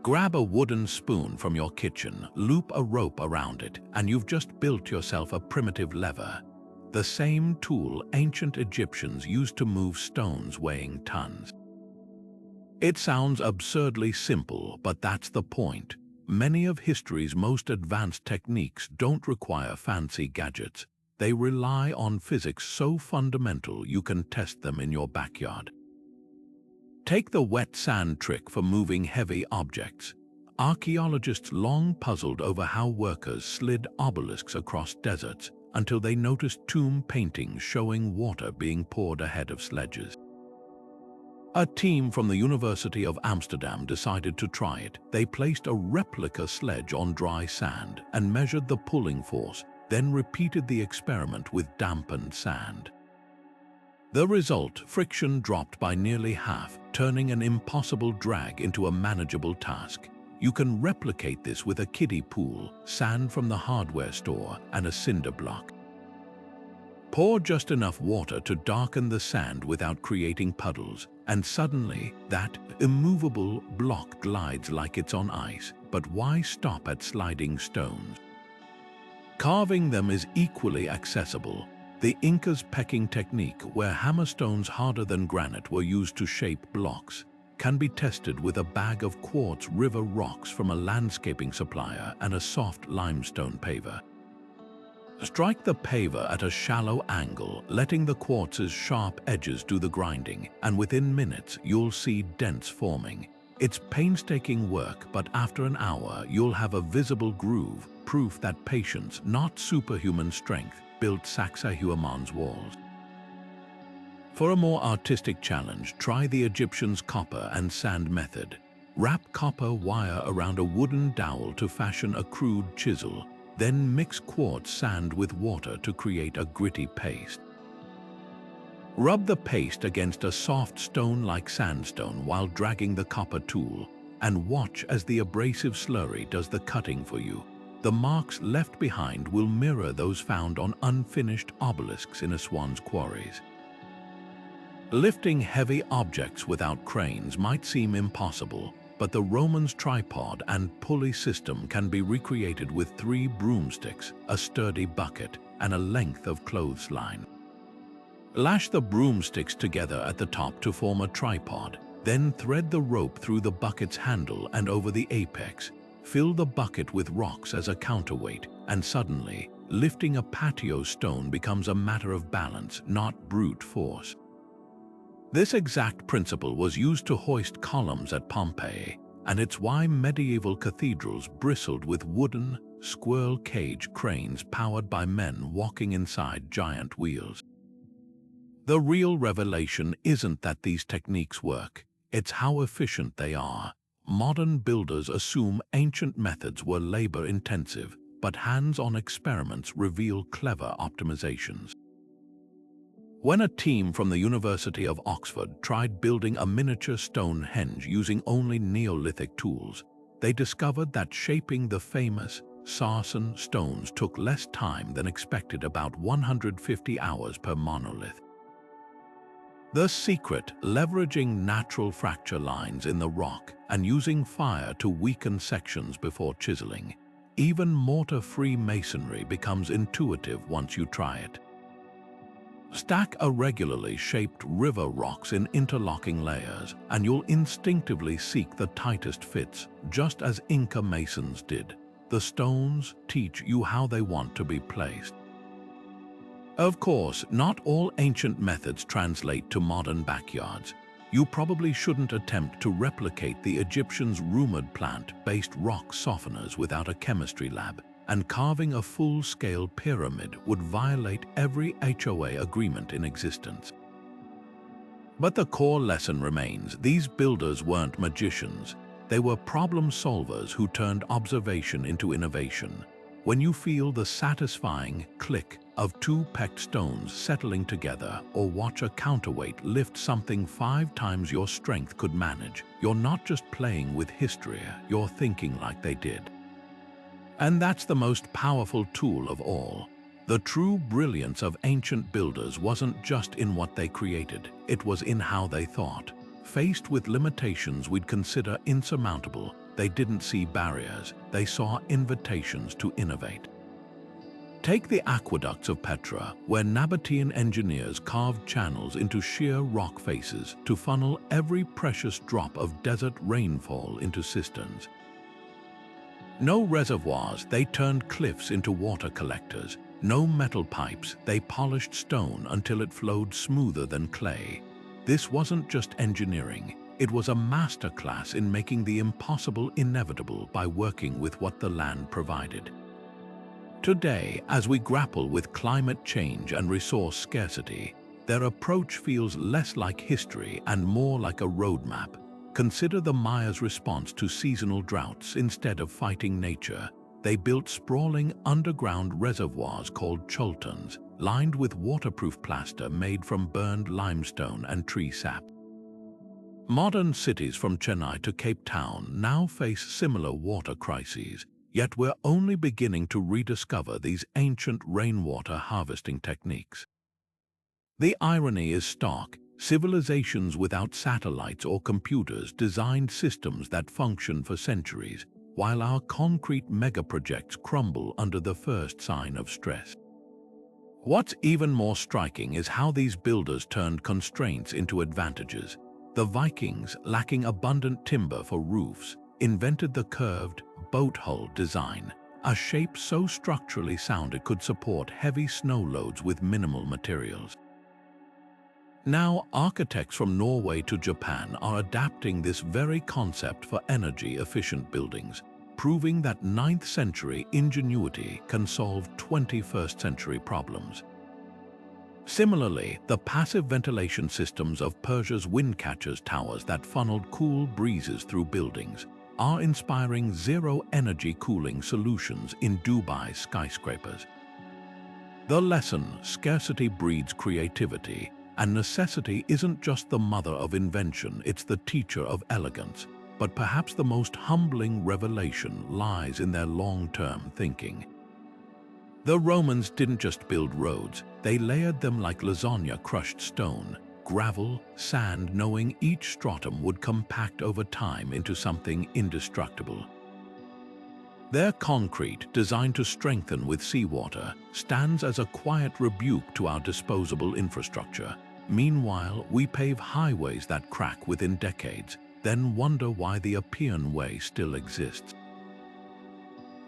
Grab a wooden spoon from your kitchen, loop a rope around it, and you've just built yourself a primitive lever. The same tool ancient Egyptians used to move stones weighing tons. It sounds absurdly simple, but that's the point. Many of history's most advanced techniques don't require fancy gadgets. They rely on physics so fundamental you can test them in your backyard. Take the wet sand trick for moving heavy objects. Archaeologists long puzzled over how workers slid obelisks across deserts until they noticed tomb paintings showing water being poured ahead of sledges. A team from the University of Amsterdam decided to try it. They placed a replica sledge on dry sand and measured the pulling force, then repeated the experiment with dampened sand. The result, friction dropped by nearly half, turning an impossible drag into a manageable task. You can replicate this with a kiddie pool, sand from the hardware store, and a cinder block. Pour just enough water to darken the sand without creating puddles, and suddenly that immovable block glides like it's on ice. But why stop at sliding stones? Carving them is equally accessible. The Incas' pecking technique, where hammerstones harder than granite were used to shape blocks, can be tested with a bag of quartz river rocks from a landscaping supplier and a soft limestone paver. Strike the paver at a shallow angle, letting the quartz's sharp edges do the grinding, and within minutes you'll see dents forming. It's painstaking work, but after an hour you'll have a visible groove, proof that patience, not superhuman strength, built Sacsayhuaman's walls. For a more artistic challenge, try the Egyptians' copper and sand method. Wrap copper wire around a wooden dowel to fashion a crude chisel, then mix quartz sand with water to create a gritty paste. Rub the paste against a soft stone like sandstone while dragging the copper tool, and watch as the abrasive slurry does the cutting for you. The marks left behind will mirror those found on unfinished obelisks in Aswan's quarries. Lifting heavy objects without cranes might seem impossible, but the Romans' tripod and pulley system can be recreated with 3 broomsticks, a sturdy bucket, and a length of clothesline. Lash the broomsticks together at the top to form a tripod, then thread the rope through the bucket's handle and over the apex. Fill the bucket with rocks as a counterweight, and suddenly, lifting a patio stone becomes a matter of balance, not brute force. This exact principle was used to hoist columns at Pompeii, and it's why medieval cathedrals bristled with wooden, squirrel cage cranes powered by men walking inside giant wheels. The real revelation isn't that these techniques work, it's how efficient they are. Modern builders assume ancient methods were labor-intensive, but hands-on experiments reveal clever optimizations. When a team from the University of Oxford tried building a miniature Stonehenge using only Neolithic tools, they discovered that shaping the famous Sarsen stones took less time than expected, about 150 hours per monolith. The secret: leveraging natural fracture lines in the rock and using fire to weaken sections before chiseling. Even mortar-free masonry becomes intuitive once you try it. Stack irregularly shaped river rocks in interlocking layers, and you'll instinctively seek the tightest fits, just as Inca masons did. The stones teach you how they want to be placed. Of course, not all ancient methods translate to modern backyards. You probably shouldn't attempt to replicate the Egyptians' rumored plant-based rock softeners without a chemistry lab, and carving a full-scale pyramid would violate every HOA agreement in existence. But the core lesson remains: these builders weren't magicians. They were problem solvers who turned observation into innovation. When you feel the satisfying click of two pecked stones settling together, or watch a counterweight lift something 5 times your strength could manage, you're not just playing with history, you're thinking like they did. And that's the most powerful tool of all. The true brilliance of ancient builders wasn't just in what they created, it was in how they thought. Faced with limitations we'd consider insurmountable, they didn't see barriers, they saw invitations to innovate. Take the aqueducts of Petra, where Nabatean engineers carved channels into sheer rock faces to funnel every precious drop of desert rainfall into cisterns. No reservoirs, they turned cliffs into water collectors. No metal pipes, they polished stone until it flowed smoother than clay. This wasn't just engineering, it was a masterclass in making the impossible inevitable by working with what the land provided. Today, as we grapple with climate change and resource scarcity, their approach feels less like history and more like a roadmap. Consider the Mayas' response to seasonal droughts. Instead of fighting nature, they built sprawling underground reservoirs called choltons, lined with waterproof plaster made from burned limestone and tree sap. Modern cities from Chennai to Cape Town now face similar water crises, yet we're only beginning to rediscover these ancient rainwater harvesting techniques. The irony is stark. Civilizations without satellites or computers designed systems that function for centuries, while our concrete megaprojects crumble under the first sign of stress. What's even more striking is how these builders turned constraints into advantages. The Vikings, lacking abundant timber for roofs, invented the curved boat hull design, a shape so structurally sound it could support heavy snow loads with minimal materials. Now, architects from Norway to Japan are adapting this very concept for energy-efficient buildings, proving that 9th century ingenuity can solve 21st century problems. Similarly, the passive ventilation systems of Persia's windcatchers towers that funneled cool breezes through buildings are inspiring zero-energy cooling solutions in Dubai's skyscrapers. The lesson: scarcity breeds creativity, and necessity isn't just the mother of invention, it's the teacher of elegance. But perhaps the most humbling revelation lies in their long-term thinking. The Romans didn't just build roads, they layered them like lasagna crushed stone, gravel, sand, knowing each stratum would compact over time into something indestructible. Their concrete, designed to strengthen with seawater, stands as a quiet rebuke to our disposable infrastructure. Meanwhile, we pave highways that crack within decades, then wonder why the Appian Way still exists.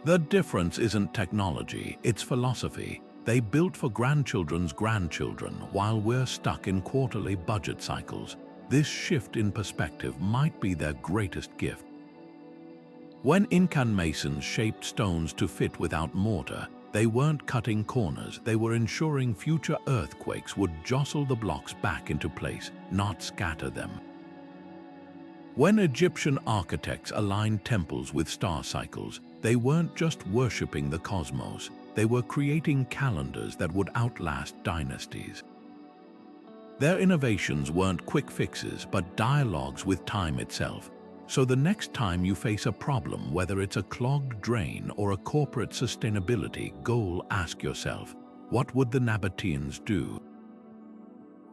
The difference isn't technology, it's philosophy. They built for grandchildren's grandchildren while we're stuck in quarterly budget cycles. This shift in perspective might be their greatest gift. When Incan masons shaped stones to fit without mortar, they weren't cutting corners, they were ensuring future earthquakes would jostle the blocks back into place, not scatter them. When Egyptian architects aligned temples with star cycles, they weren't just worshipping the cosmos, they were creating calendars that would outlast dynasties. Their innovations weren't quick fixes, but dialogues with time itself. So the next time you face a problem, whether it's a clogged drain or a corporate sustainability goal, ask yourself, what would the Nabateans do?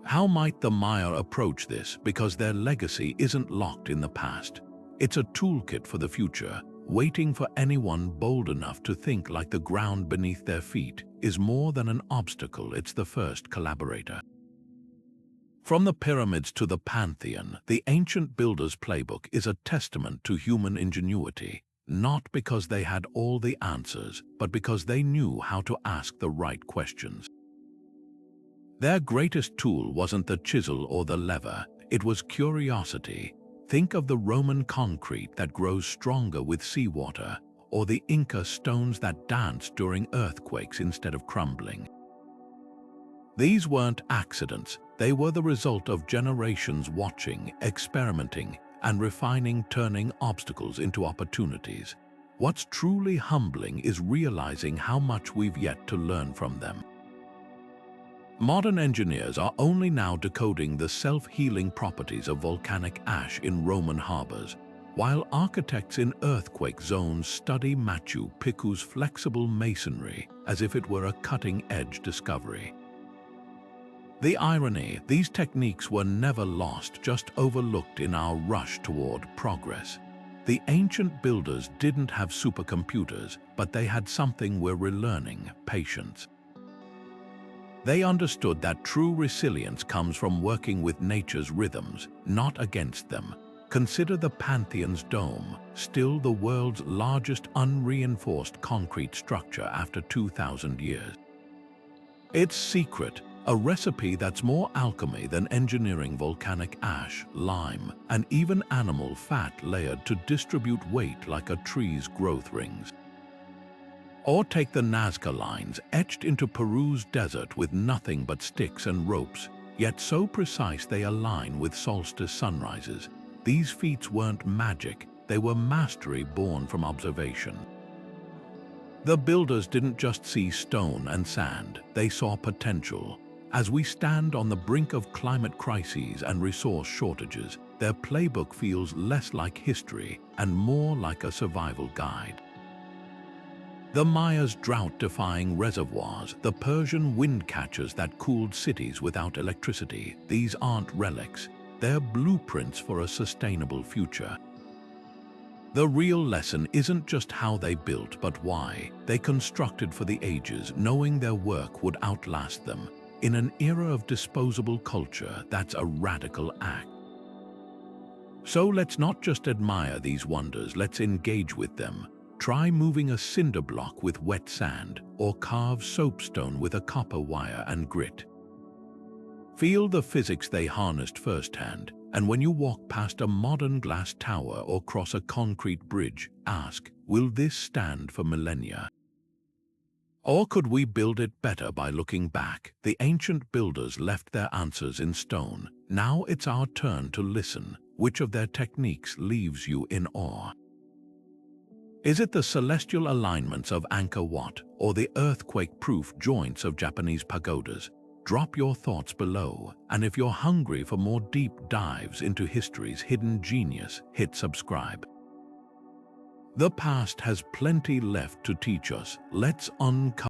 How might the Maya approach this? Because their legacy isn't locked in the past. It's a toolkit for the future, waiting for anyone bold enough to think like the ground beneath their feet is more than an obstacle, it's the first collaborator. From the pyramids to the Pantheon, the Ancient Builders Playbook is a testament to human ingenuity, not because they had all the answers, but because they knew how to ask the right questions. Their greatest tool wasn't the chisel or the lever, it was curiosity. Think of the Roman concrete that grows stronger with seawater, or the Inca stones that dance during earthquakes instead of crumbling. These weren't accidents, they were the result of generations watching, experimenting, and refining, turning obstacles into opportunities. What's truly humbling is realizing how much we've yet to learn from them. Modern engineers are only now decoding the self-healing properties of volcanic ash in Roman harbors, while architects in earthquake zones study Machu Picchu's flexible masonry as if it were a cutting-edge discovery. The irony, these techniques were never lost, just overlooked in our rush toward progress. The ancient builders didn't have supercomputers, but they had something we're relearning: patience. They understood that true resilience comes from working with nature's rhythms, not against them. Consider the Pantheon's dome, still the world's largest unreinforced concrete structure after 2,000 years. Its secret, a recipe that's more alchemy than engineering: volcanic ash, lime, and even animal fat layered to distribute weight like a tree's growth rings. Or take the Nazca lines etched into Peru's desert with nothing but sticks and ropes, yet so precise they align with solstice sunrises. These feats weren't magic, they were mastery born from observation. The builders didn't just see stone and sand, they saw potential. As we stand on the brink of climate crises and resource shortages, their playbook feels less like history and more like a survival guide. The Maya's drought-defying reservoirs, the Persian wind catchers that cooled cities without electricity, these aren't relics, they're blueprints for a sustainable future. The real lesson isn't just how they built, but why. They constructed for the ages, knowing their work would outlast them. In an era of disposable culture, that's a radical act. So let's not just admire these wonders, let's engage with them. Try moving a cinder block with wet sand, or carve soapstone with a copper wire and grit. Feel the physics they harnessed firsthand, and when you walk past a modern glass tower or cross a concrete bridge, ask, will this stand for millennia? Or could we build it better by looking back? The ancient builders left their answers in stone. Now it's our turn to listen. Which of their techniques leaves you in awe? Is it the celestial alignments of Angkor Wat or the earthquake-proof joints of Japanese pagodas? Drop your thoughts below, and if you're hungry for more deep dives into history's hidden genius, hit subscribe. The past has plenty left to teach us. Let's uncover